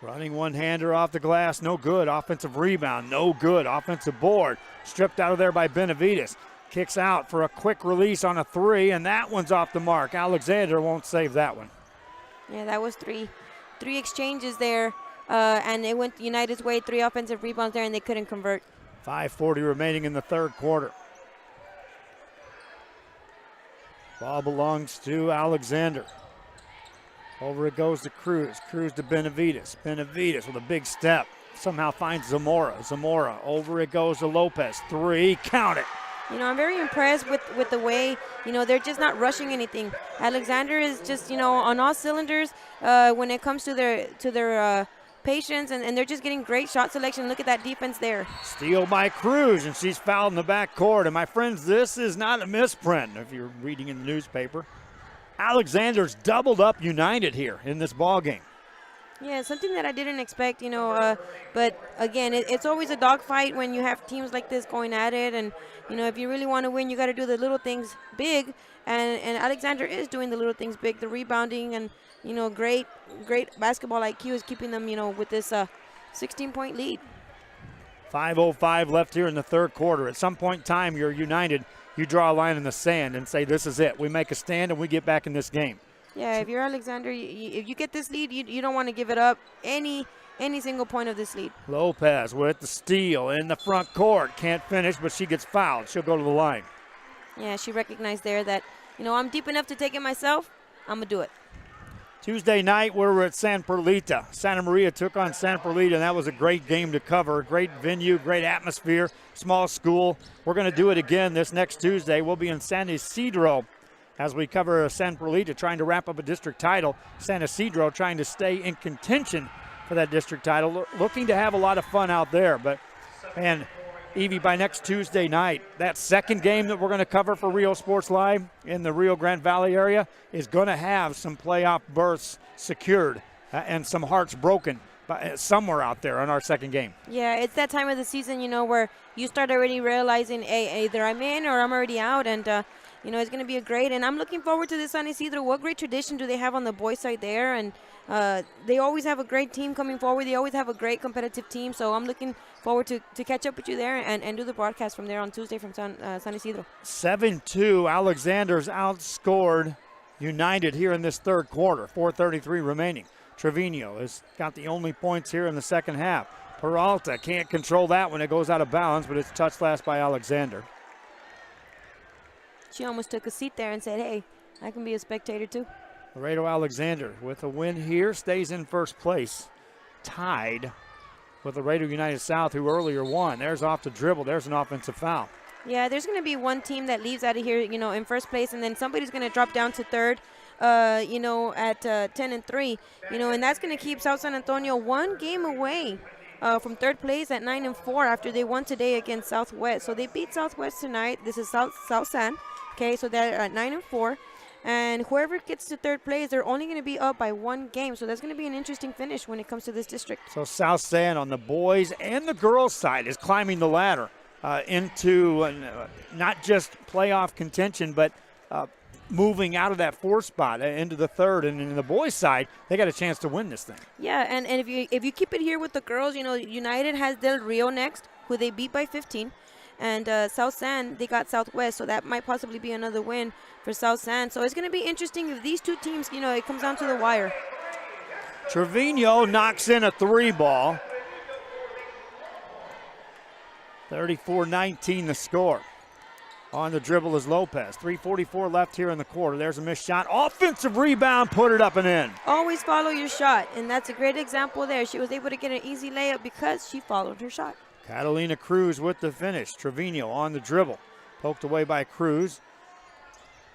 Running one-hander off the glass, no good. Offensive rebound, no good. Offensive board, stripped out of there by Benavides. Kicks out for a quick release on a three, and that one's off the mark. Alexander won't save that one. Yeah, that was three exchanges there, and it went United's way. 3 offensive rebounds there, and they couldn't convert. 5:40 remaining in the third quarter. Ball belongs to Alexander. Over it goes to Cruz. Cruz to Benavides. Benavides with a big step. Somehow finds Zamora. Zamora. Over it goes to Lopez. 3. Count it. You know, I'm very impressed with the way, you know, they're just not rushing anything. Alexander is just, you know, on all cylinders when it comes to their patience, and they're just getting great shot selection. Look at that defense there. Steal by Cruz, and she's fouled in the backcourt. And my friends, this is not a misprint if you're reading in the newspaper. Alexander's doubled up United here in this ball game. Yeah, something that I didn't expect, you know, but again, it's always a dogfight when you have teams like this going at it, and, you know, if you really want to win, you got to do the little things big, and Alexander is doing the little things big, the rebounding, and, you know, great basketball IQ is keeping them, you know, with this 16-point lead. 5:05 left here in the third quarter. At some point in time, you're United. You draw a line in the sand and say, this is it. We make a stand and we get back in this game. Yeah, if you're Alexander, if you get this lead, you don't want to give it up any single point of this lead. Lopez with the steal in the front court. Can't finish, but she gets fouled. She'll go to the line. Yeah, she recognized there that, you know, I'm deep enough to take it myself. I'm going to do it. Tuesday night, we were at San Perlita. Santa Maria took on San Perlita, and that was a great game to cover. Great venue, great atmosphere, small school. We're going to do it again this next Tuesday. We'll be in San Isidro as we cover San Perlita, trying to wrap up a district title. San Isidro trying to stay in contention for that district title, looking to have a lot of fun out there. But, man, Evie, by next Tuesday night, that second game that we're going to cover for Rio Sports Live in the Rio Grande Valley area is going to have some playoff berths secured and some hearts broken somewhere out there on our second game. Yeah, it's that time of the season, you know, where you start already realizing, hey, either I'm in or I'm already out, and you know, it's going to be a great, and I'm looking forward to this San Isidro. What great tradition do they have on the boys' side there, and they always have a great team coming forward. They always have a great competitive team, so I'm looking forward to catch up with you there and do the broadcast from there on Tuesday from San Isidro. 7-2, Alexander's outscored United here in this third quarter. 4:33 remaining. Trevino has got the only points here in the second half. Peralta can't control that when it goes out of bounds, but it's touched last by Alexander. She almost took a seat there and said, hey, I can be a spectator too. Laredo Alexander with a win here stays in first place, tied with Laredo United South, who earlier won. There's off the dribble. There's an offensive foul. Yeah, there's going to be one team that leaves out of here, in first place, and then somebody's going to drop down to third, at 10-3, and that's going to keep South San Antonio one game away from third place at 9-4 after they won today against Southwest. So they beat Southwest tonight. This is South San. Okay, so they're at 9-4. And whoever gets to third place, they're only going to be up by one game. So that's going to be an interesting finish when it comes to this district. So South San on the boys and the girls side is climbing the ladder into not just playoff contention, but moving out of that fourth spot into the third. And in the boys side, they got a chance to win this thing. Yeah, and if you keep it here with the girls, United has Del Rio next, who they beat by 15. And South San, they got Southwest, so that might possibly be another win for South San. So it's going to be interesting if these two teams, it comes down to the wire. Trevino knocks in a three ball. 34-19 the score. On the dribble is Lopez. 3:44 left here in the quarter. There's a missed shot. Offensive rebound, put it up and in. Always follow your shot, and that's a great example there. She was able to get an easy layup because she followed her shot. Catalina Cruz with the finish. Trevino on the dribble. Poked away by Cruz.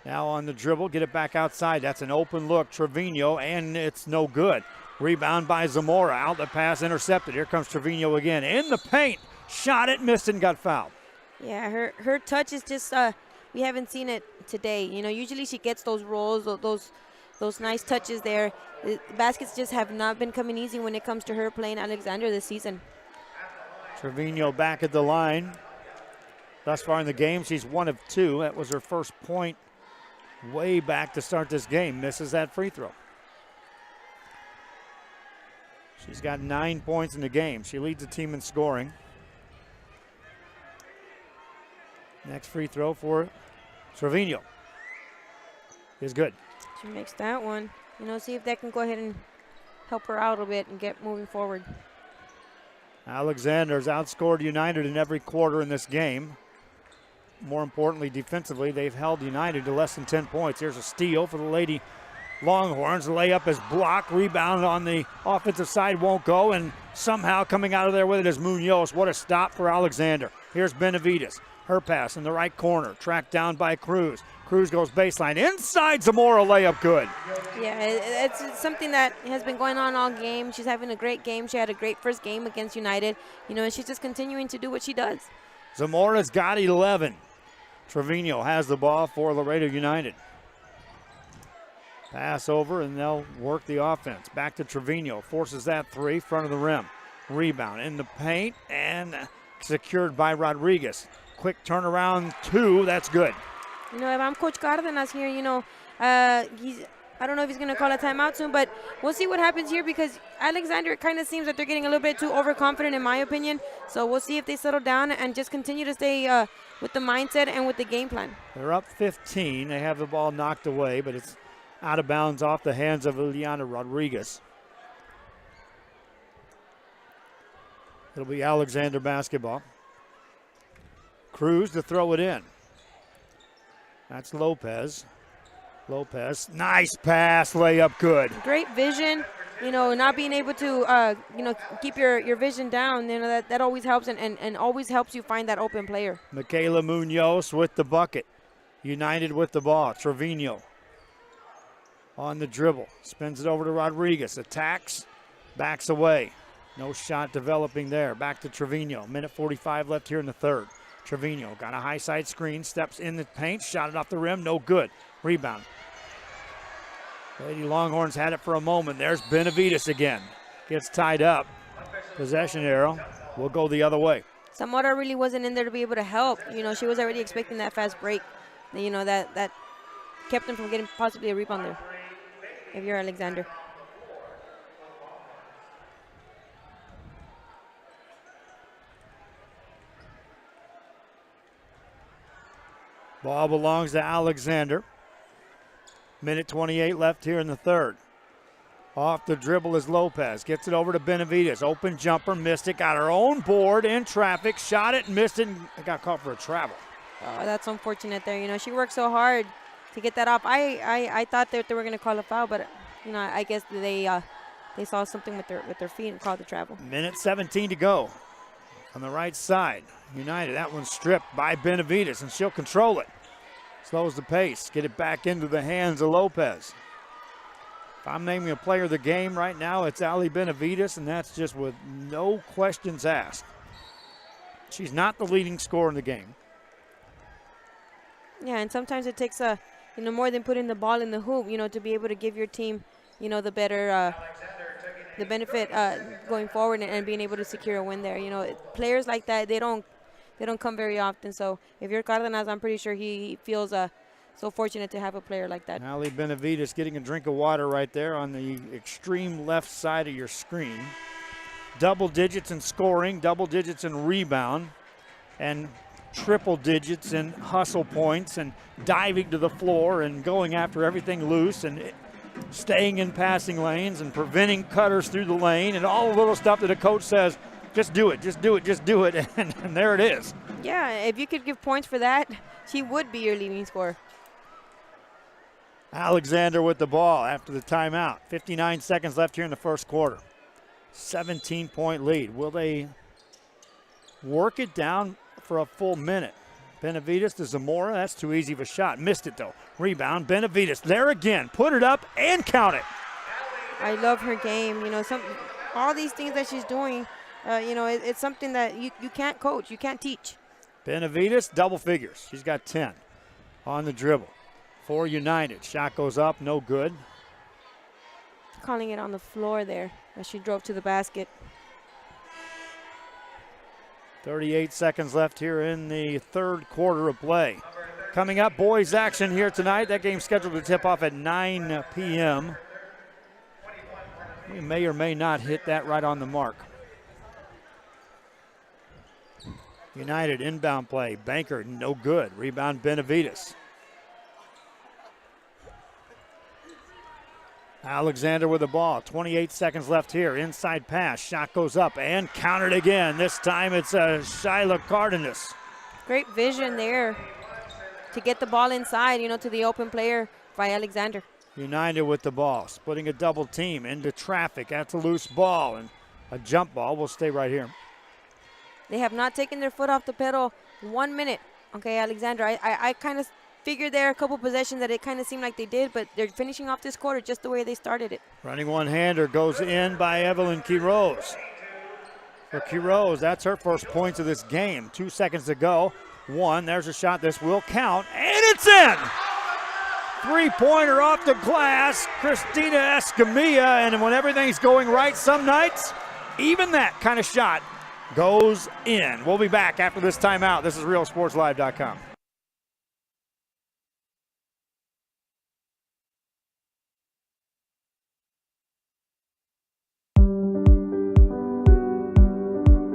Now on the dribble, get it back outside. That's an open look. Trevino, and it's no good. Rebound by Zamora. Outlet pass intercepted. Here comes Trevino again. In the paint. Shot it, missed, and got fouled. Yeah, her touch is just, we haven't seen it today. Usually she gets those rolls, those nice touches there. The baskets just have not been coming easy when it comes to her playing Alexander this season. Trevino back at the line. Thus far in the game, she's 1 of 2. That was her first point way back to start this game. Misses that free throw. She's got 9 points in the game. She leads the team in scoring. Next free throw for Trevino is good. She makes that one. See if that can go ahead and help her out a bit and get moving forward. Alexander's outscored United in every quarter in this game. More importantly, defensively, they've held United to less than 10 points. Here's a steal for the Lady Longhorns. The layup is blocked. Rebound on the offensive side won't go, and somehow coming out of there with it is Munoz. What a stop for Alexander. Here's Benavides. Her pass in the right corner, tracked down by Cruz. Cruz goes baseline. Inside Zamora, layup good. Yeah, it's something that has been going on all game. She's having a great game. She had a great first game against United, and she's just continuing to do what she does. Zamora's got 11. Trevino has the ball for Laredo United. Pass over, and they'll work the offense. Back to Trevino, forces that three, front of the rim. Rebound in the paint, and secured by Rodriguez. Quick turnaround, 2, that's good. If I'm Coach Cárdenas here, I don't know if he's going to call a timeout soon, but we'll see what happens here because Alexander, it kind of seems that they're getting a little bit too overconfident in my opinion. So we'll see if they settle down and just continue to stay with the mindset and with the game plan. They're up 15. They have the ball knocked away, but it's out of bounds off the hands of Ileana Rodriguez. It'll be Alexander basketball. Cruz to throw it in. That's Lopez. Lopez, nice pass, layup good. Great vision, not being able to, keep your vision down, that always helps and always helps you find that open player. Michaela Munoz with the bucket. United with the ball. Trevino on the dribble. Spins it over to Rodriguez. Attacks, backs away. No shot developing there. Back to Trevino. Minute 45 left here in the third. Trevino got a high side screen, steps in the paint, shot it off the rim, no good. Rebound. Lady Longhorns had it for a moment. There's Benavides again. Gets tied up. Possession arrow will go the other way. Zamora really wasn't in there to be able to help. She was already expecting that fast break. That kept him from getting possibly a rebound there, if you're Alexander. Ball belongs to Alexander. Minute 28 left here in the third. Off the dribble is Lopez. Gets it over to Benavides. Open jumper, missed it. Got her own board in traffic. Shot it, missed it, and got caught for a travel. Oh, that's unfortunate there. You know, she worked so hard to get that off. I thought that they were going to call a foul, but, you know, I guess they saw something with their feet and called the travel. Minute 17 to go. On the right side, United. That one's stripped by Benavides, and she'll control it. Slows the pace. Get it back into the hands of Lopez. If I'm naming a player of the game right now, it's Ali Benavides, and that's just with no questions asked. She's not the leading scorer in the game. Yeah, and sometimes it takes more than putting the ball in the hoop, you know, to be able to give your team, you know, the better, the benefit going forward and being able to secure a win there. You know, players like that, they don't come very often. So if you're Cardenas, I'm pretty sure he feels so fortunate to have a player like that. Ali Benavides getting a drink of water right there on the extreme left side of your screen. Double digits in scoring, double digits in rebound, and triple digits in hustle points and diving to the floor and going after everything loose and staying in passing lanes and preventing cutters through the lane and all the little stuff that a coach says, just do it, just do it, just do it, and there it is. Yeah, if you could give points for that, she would be your leading scorer. Alexander with the ball after the timeout. 59 seconds left here in the first quarter. 17-point lead. Will they work it down for a full minute? Benavides to Zamora. That's too easy of a shot. Missed it, though. Rebound. Benavides there again. Put it up and count it. I love her game. You know, all these things that she's doing, you know, it's something that you can't coach. You can't teach. Benavides, double figures. She's got 10 on the dribble. For United. Shot goes up, no good. Calling it on the floor there as she drove to the basket. 38 seconds left here in the third quarter of play. Coming up, boys action here tonight. That game's scheduled to tip off at 9 p.m. We may or may not hit that right on the mark. United inbound play. Banker, no good. Rebound, Benavides. Alexander with the ball. 28 seconds left here. Inside pass. Shot goes up and countered again. This time it's Shyla Cardenas. Great vision there to get the ball inside, you know, to the open player by Alexander. United with the ball. Splitting a double team into traffic. That's a loose ball and a jump ball. Will stay right here. They have not taken their foot off the pedal 1 minute. Okay, Alexander, I kind of figured there a couple possessions that it kind of seemed like they did, but they're finishing off this quarter just the way they started it. Running one-hander goes in by Evelyn Quiroz. For Quiroz, that's her first points of this game. 2 seconds to go. One, there's a shot. This will count, and it's in! Three-pointer off the glass, Christina Escamilla, and when everything's going right some nights, even that kind of shot goes in. We'll be back after this timeout. This is RealSportsLive.com.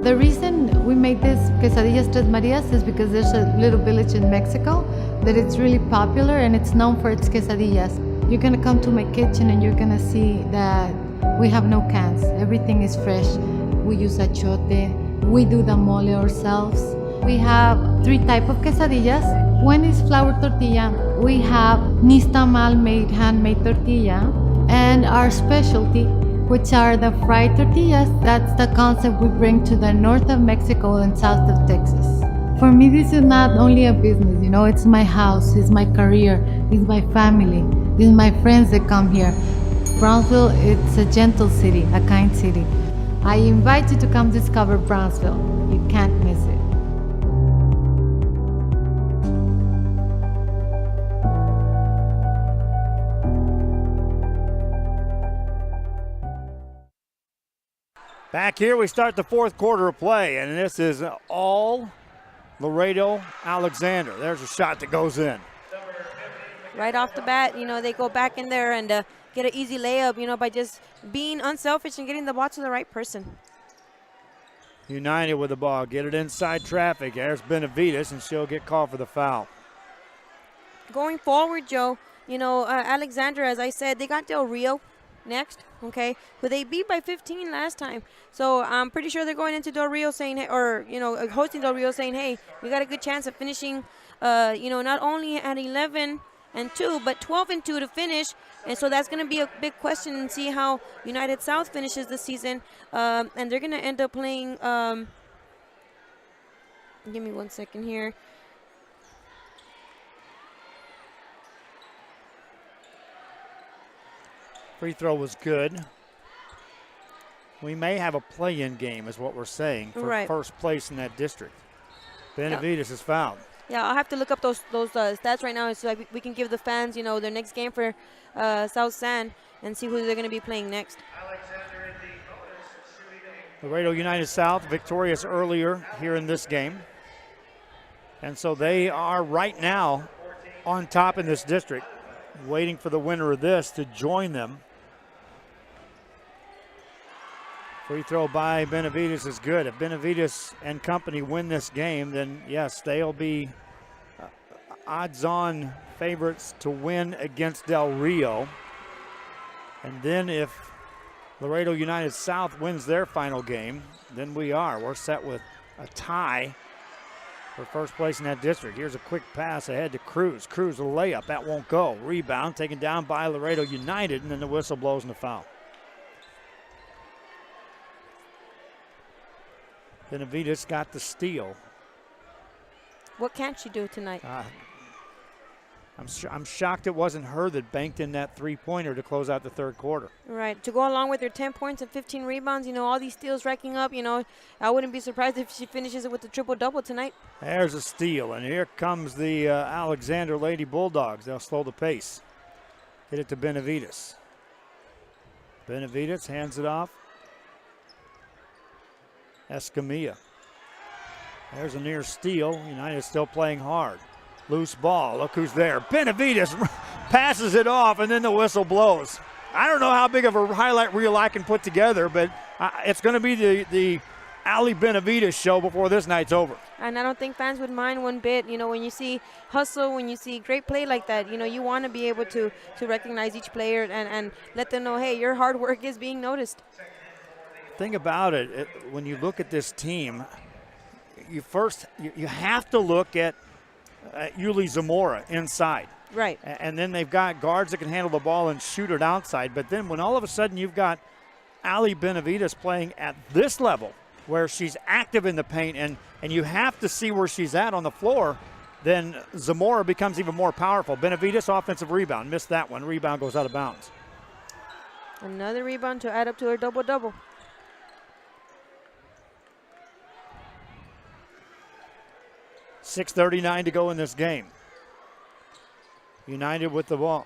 The reason we made this quesadillas Tres Marias is because there's a little village in Mexico that it's really popular and it's known for its quesadillas. You're gonna come to my kitchen and you're gonna see that we have no cans. Everything is fresh. We use achote. We do the mole ourselves. We have 3 types of quesadillas. One is flour tortilla. We have nixtamal made handmade tortilla, and our specialty, which are the fried tortillas. That's the concept we bring to the north of Mexico and south of Texas. For me, this is not only a business, you know, it's my house, it's my career, it's my family, it's my friends that come here. Brownsville, it's a gentle city, a kind city. I invite you to come discover Brownsville. You can't miss it. Back here, we start the fourth quarter of play, and this is all Laredo Alexander. There's a shot that goes in. Right off the bat, you know, they go back in there and get an easy layup, you know, by just being unselfish and getting the ball to the right person. United with the ball. Get it inside traffic. There's Benavides, and she'll get called for the foul. Going forward, Joe, You know, Alexandra, as I said, they got Del Rio next, okay, who they beat by 15 last time. So I'm pretty sure they're going into Del Rio saying, or, you know, hosting Del Rio saying, hey, we got a good chance of finishing, you know, not only at 11-2, but 12-2 to finish. And so that's going to be a big question and see how United South finishes the season. And they're going to end up playing, give me 1 second here. Free throw was good. We may have a play-in game is what we're saying for first place in that district. Benavides is fouled. Yeah, I'll have to look up those stats right now so we can give the fans, you know, their next game for South San and see who they're going to be playing next. Laredo United South victorious earlier here in this game. And so they are right now on top in this district, waiting for the winner of this to join them. Free throw by Benavides is good. If Benavides and company win this game, then yes, they'll be odds-on favorites to win against Del Rio. And then if Laredo United South wins their final game, then we're set with a tie for first place in that district. Here's a quick pass ahead to Cruz. Cruz, a layup, that won't go. Rebound taken down by Laredo United, and then the whistle blows in the foul. Benavides got the steal. What can't she do tonight? I'm shocked it wasn't her that banked in that three-pointer to close out the third quarter. Right, to go along with her 10 points and 15 rebounds, you know, all these steals racking up, you know, I wouldn't be surprised if she finishes it with a triple-double tonight. There's a steal, and here comes the Alexander Lady Bulldogs. They'll slow the pace. Get it to Benavides. Benavides hands it off. Escamilla. There's a near steal. United still playing hard. Loose ball. Look who's there. Benavides passes it off, and then the whistle blows. I don't know how big of a highlight reel I can put together, but it's going to be the Ali Benavides show before this night's over. And I don't think fans would mind one bit. You know, when you see hustle, when you see great play like that, you know, you want to be able to recognize each player and let them know, hey, your hard work is being noticed. Thing about it, when you look at this team, you have to look at Yuli Zamora inside. Right. And then they've got guards that can handle the ball and shoot it outside. But then when all of a sudden you've got Ali Benavides playing at this level where she's active in the paint and you have to see where she's at on the floor, then Zamora becomes even more powerful. Benavides, offensive rebound. Missed that one. Rebound goes out of bounds. Another rebound to add up to her double-double. .6:39 to go in this game. United with the ball.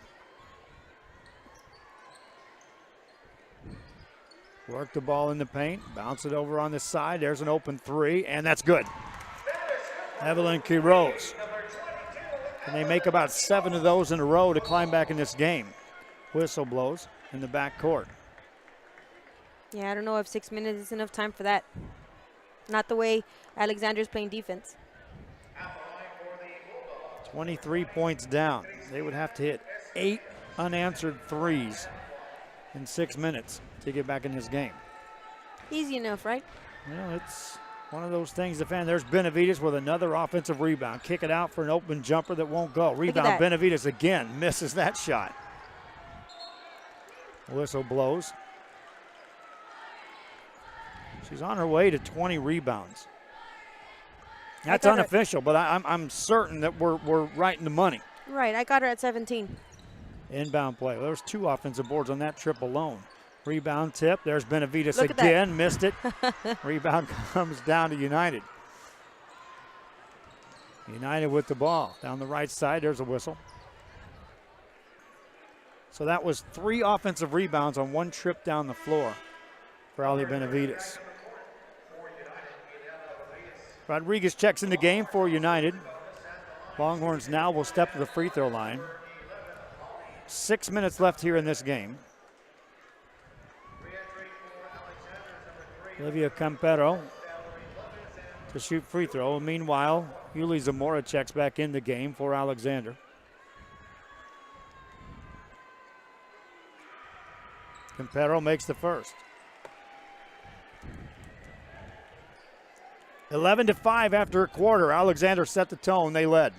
Work the ball in the paint. Bounce it over on the side. There's an open three, and that's good. Evelyn Quiroz. And they make about 7 of those in a row to climb back in this game. Whistle blows in the back court. Yeah, I don't know if 6 minutes is enough time for that. Not the way Alexander's playing defense. 23 points down. They would have to hit 8 unanswered threes in 6 minutes to get back in this game. Easy enough, right? Well, it's one of those things. There's Benavides with another offensive rebound. Kick it out for an open jumper that won't go. Rebound, Benavides again. Misses that shot. Whistle blows. She's on her way to 20 rebounds. That's unofficial, but I'm certain that we're right in the money. Right, I got her at 17. Inbound play. There's 2 offensive boards on that trip alone. Rebound tip. There's Benavides again. Missed it. Rebound comes down to United. United with the ball. Down the right side, there's a whistle. So that was 3 offensive rebounds on 1 trip down the floor for Ali Benavides. Rodriguez checks in the game for United. Longhorns now will step to the free throw line. 6 minutes left here in this game. Olivia Campero to shoot free throw. Meanwhile, Yuli Zamora checks back in the game for Alexander. Campero makes the first. 11-5 after a quarter. Alexander set the tone. They led.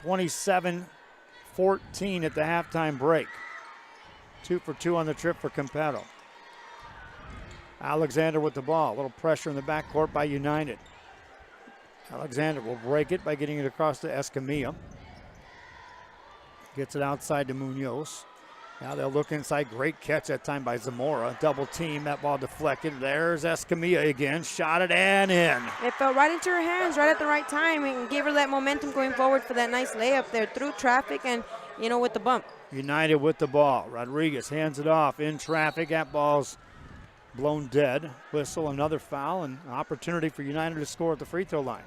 27-14 at the halftime break. 2 for 2 on the trip for Campero. Alexander with the ball. A little pressure in the backcourt by United. Alexander will break it by getting it across to Escamilla. Gets it outside to Munoz. Now they'll look inside. Great catch that time by Zamora. Double team. That ball deflected. There's Escamilla again. Shot it and in. It fell right into her hands right at the right time and gave her that momentum going forward for that nice layup there through traffic and, with the bump. United with the ball. Rodriguez hands it off in traffic. That ball's blown dead. Whistle, another foul, and an opportunity for United to score at the free throw line.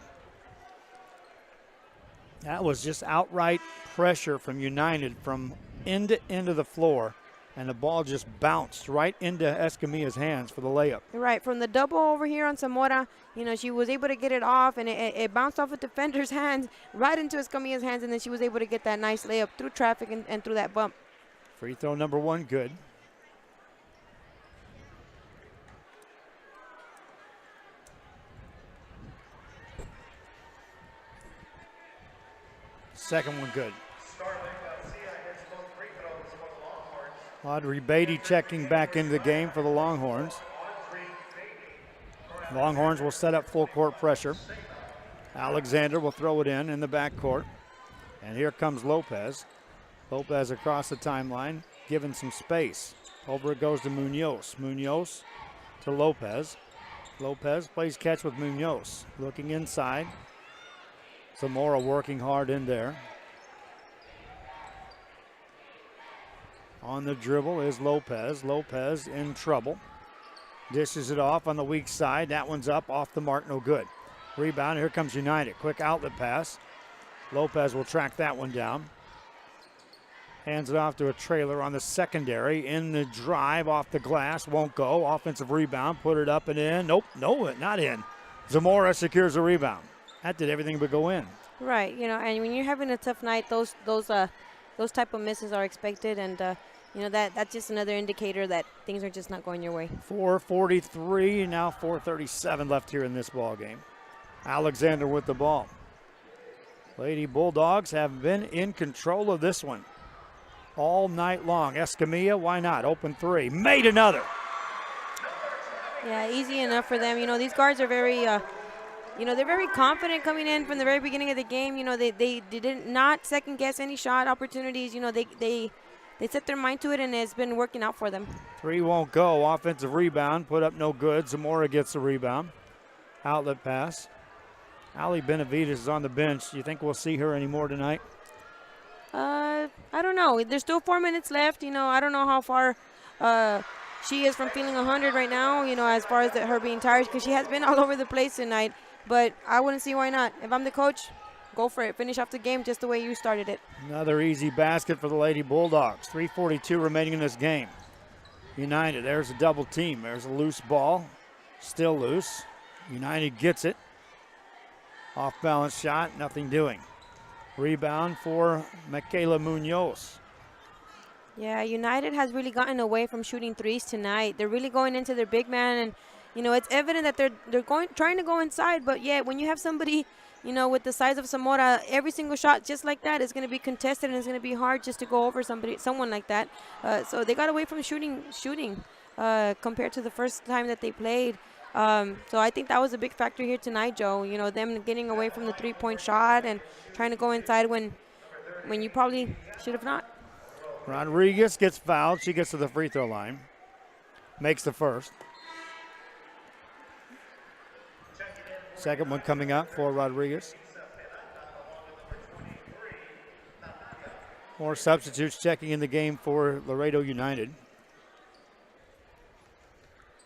That was just outright pressure from United from end to end of the floor, and the ball just bounced right into Escamilla's hands for the layup. Right, from the double over here on Zamora, she was able to get it off, and it bounced off a defender's hands right into Escamilla's hands, and then she was able to get that nice layup through traffic and through that bump. Free throw number 1, good. Second one good. Audrey Beatty checking back into the game for the Longhorns. Longhorns will set up full court pressure. Alexander will throw it in the backcourt. And here comes Lopez. Lopez across the timeline, given some space. Over it goes to Munoz. Munoz to Lopez. Lopez plays catch with Munoz. Looking inside. Zamora working hard in there. On the dribble is Lopez. Lopez in trouble. Dishes it off on the weak side. That one's up, off the mark, no good. Rebound, here comes United. Quick outlet pass. Lopez will track that one down. Hands it off to a trailer on the secondary. In the drive, off the glass, won't go. Offensive rebound, put it up and in. Nope, no, not in. Zamora secures the rebound. That did everything but go in. Right, and when you're having a tough night, those type of misses are expected, and that's just another indicator that things are just not going your way. 4:43, now 4:37 left here in this ball game. Alexander with the ball. Lady Bulldogs have been in control of this one all night long. Escamilla, why not? Open three, made another. Yeah, easy enough for them. These guards are very, they're very confident coming in from the very beginning of the game. They did not second guess any shot opportunities. They set their mind to it, and it's been working out for them. Three won't go. Offensive rebound, put up no good. Zamora gets the rebound. Outlet pass. Ali Benavides is on the bench. Do you think we'll see her anymore tonight? I don't know. There's still 4 minutes left. I don't know how far she is from feeling 100 right now, as far as her being tired, because she has been all over the place tonight. But I wouldn't see why not. If I'm the coach, go for it. Finish off the game just the way you started it. Another easy basket for the Lady Bulldogs. 3:42 remaining in this game. United, there's a double team. There's a loose ball. Still loose. United gets it. Off balance shot, nothing doing. Rebound for Michaela Munoz. Yeah, United has really gotten away from shooting threes tonight. They're really going into their big man, and it's evident that they're trying to go inside, but yet when you have somebody, with the size of Zamora, every single shot just like that is going to be contested, and it's going to be hard just to go over someone like that. So they got away from shooting compared to the first time that they played. So I think that was a big factor here tonight, Joe. Them getting away from the three-point shot and trying to go inside when you probably should have not. Rodriguez gets fouled. She gets to the free throw line. Makes the first. Second one coming up for Rodriguez. More substitutes checking in the game for Laredo United.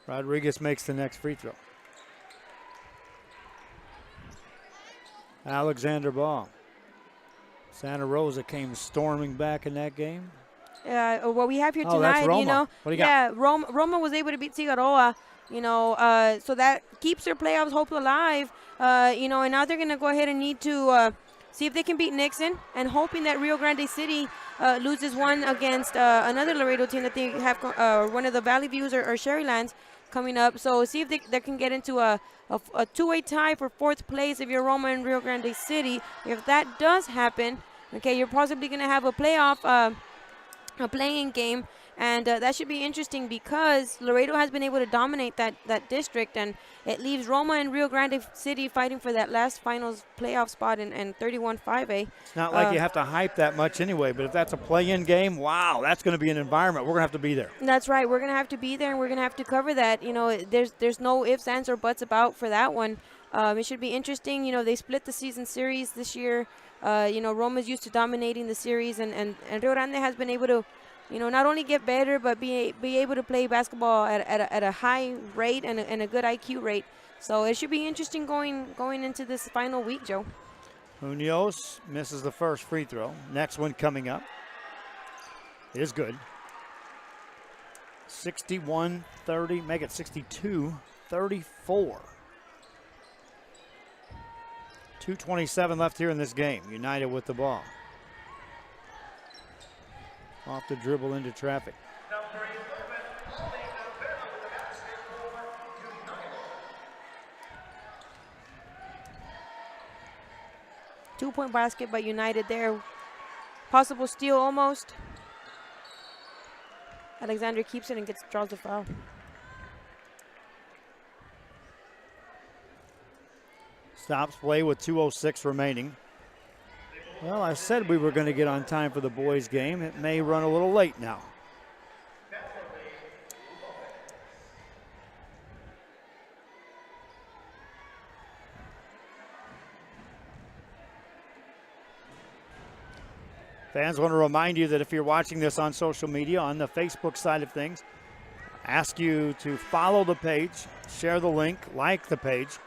Rodriguez makes the next free throw. Alexander ball. Santa Rosa came storming back in that game. What we have here tonight, that's Roma. What do you got? Yeah, Roma was able to beat Figueroa. So that keeps their playoffs hope alive. And now they're going to go ahead and need to see if they can beat Nixon, and hoping that Rio Grande City loses one against another Laredo team that they have, one of the Valley Views or Sherrylands coming up. So see if they can get into a two-way tie for 4th place if you're Roma and Rio Grande City. If that does happen, okay, you're possibly going to have a playoff, a playing game, and that should be interesting because Laredo has been able to dominate that district, and it leaves Roma and Rio Grande City fighting for that last finals playoff spot in 31-5A. It's not like you have to hype that much anyway, but if that's a play-in game, wow, that's going to be an environment. We're going to have to be there. That's right. We're going to have to be there, and we're going to have to cover that. You know, there's no ifs, ands, or buts about for that one. It should be interesting. You know, they split the season series this year. You know, Roma's used to dominating the series, and Rio Grande has been able to, you know, not only get better, but be able to play basketball at a high rate and a good IQ rate. So it should be interesting going into this final week, Joe. Munoz misses the first free throw. Next one coming up is good. 61-30, make it 62-34. 2:27 left here in this game. United with the ball. Off the dribble into traffic. Number 11, Holly Rivera with the basket for United. 2-point basket by United there. Possible steal almost. Alexander keeps it and draws the foul. Stops play with 2:06 remaining. Well, I said we were going to get on time for the boys' game. It may run a little late now. Fans, want to remind you that if you're watching this on social media, on the Facebook side of things, ask you to follow the page, share the link, like the page,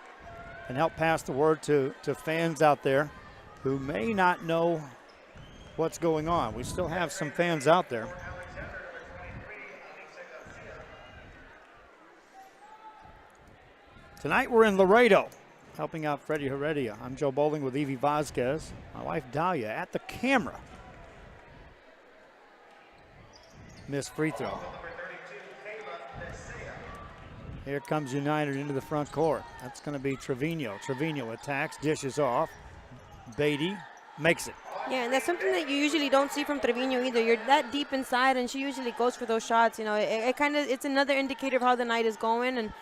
and help pass the word to fans out there who may not know what's going on. We still have some fans out there. Tonight we're in Laredo, helping out Freddie Heredia. I'm Joe Bowling with Evie Vasquez. My wife Dahlia at the camera. Missed free throw. Here comes United into the front court. That's going to be Trevino. Trevino attacks, dishes off. Beatty makes it. Yeah, and that's something that you usually don't see from Trevino either. You're that deep inside, and she usually goes for those shots. You know, it's another indicator of how the night is going, and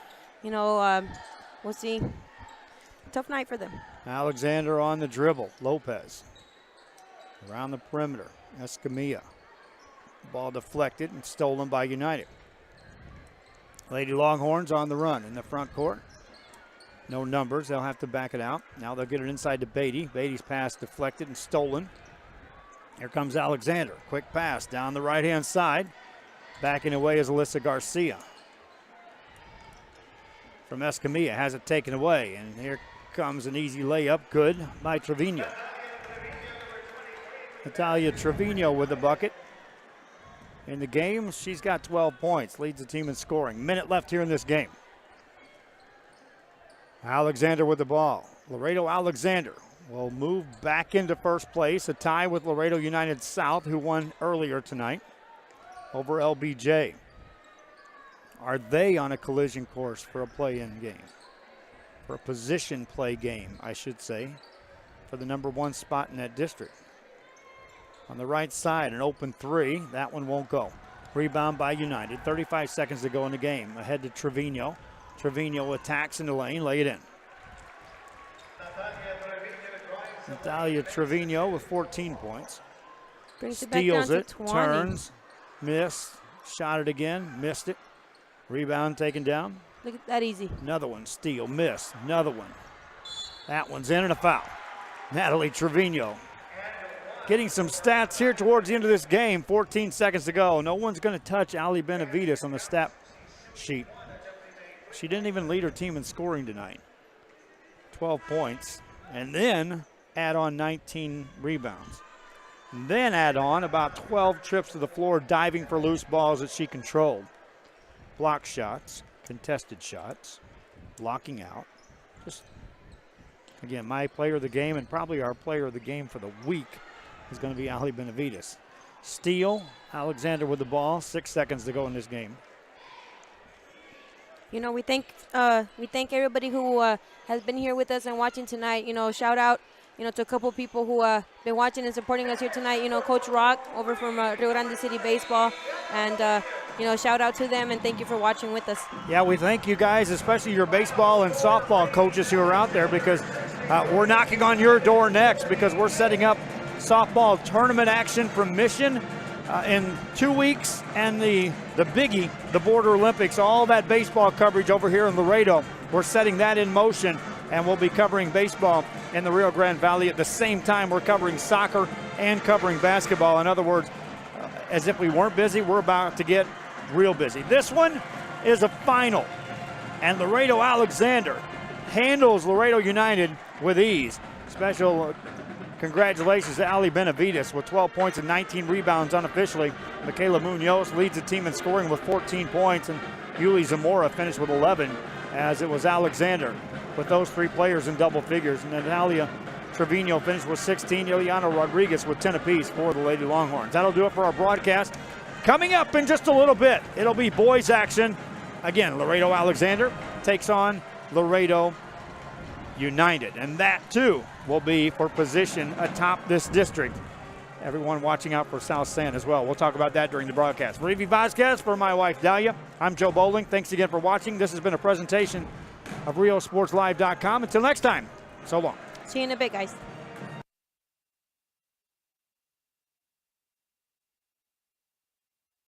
you know, we'll see. Tough night for them. Alexander on the dribble. Lopez around the perimeter. Escamilla. Ball deflected and stolen by United. Lady Longhorns on the run in the front court. No numbers. They'll have to back it out. Now they'll get it inside to Beatty. Beatty's pass deflected and stolen. Here comes Alexander. Quick pass down the right-hand side. Backing away is Alyssa Garcia. From Escamilla, has it taken away. And here comes an easy layup. Good by Trevino. Natalia Trevino with the bucket. In the game, she's got 12 points. Leads the team in scoring. Minute left here in this game. Alexander with the ball. Laredo Alexander will move back into first place. A tie with Laredo United South, who won earlier tonight over LBJ. Are they on a collision course for a play-in game? For a position play game, I should say, for the number 1 spot in that district. On the right side, an open three. That one won't go. Rebound by United. 35 seconds to go in the game. Ahead to Trevino. Trevino attacks in the lane. Lay it in. Natalia Trevino with 14 points. Brings it Steals back down it. to 20. Turns. Missed. Shot it again. Missed it. Rebound taken down. Look at that easy. Another one. Steal. Missed. Another one. That one's in and a foul. Natalie Trevino. Getting some stats here towards the end of this game. 14 seconds to go. No one's going to touch Ali Benavides on the stat sheet. She didn't even lead her team in scoring tonight. 12 points. And then add on 19 rebounds. And then add on about 12 trips to the floor, diving for loose balls that she controlled. Block shots, contested shots, blocking out. Just Again, my player of the game and probably our player of the game for the week is going to be Ali Benavides. Steal, Alexander with the ball, 6 seconds to go in this game. You know, we thank everybody who has been here with us and watching tonight. You know, shout out, you know, to a couple people who been watching and supporting us here tonight. You know, Coach Rock over from Rio Grande City Baseball, and you know, shout out to them and thank you for watching with us. Yeah, we thank you guys, especially your baseball and softball coaches who are out there, because we're knocking on your door next, because we're setting up softball tournament action from Mission in 2 weeks, and the biggie, the Border Olympics, all that baseball coverage over here in Laredo. We're setting that in motion, and we'll be covering baseball in the Rio Grande Valley at the same time we're covering soccer and covering basketball. In other words, as if we weren't busy, we're about to get real busy. This one is a final, and Laredo Alexander handles Laredo United with ease. Special congratulations to Ali Benavides with 12 points and 19 rebounds unofficially. Michaela Munoz leads the team in scoring with 14 points, and Yuli Zamora finished with 11, as it was Alexander with those 3 players in double figures. And Natalia Trevino finished with 16, Ileana Rodriguez with 10 apiece for the Lady Longhorns. That'll do it for our broadcast. Coming up in just a little bit, it'll be boys action. Again, Laredo Alexander takes on Laredo United, and that too will be for position atop this district. Everyone watching out for South San as well. We'll talk about that during the broadcast. For Evie Vasquez, for my wife Dahlia, I'm Joe Bowling. Thanks again for watching. This has been a presentation of RioSportsLive.com. Until next time, so long. See you in a bit, guys.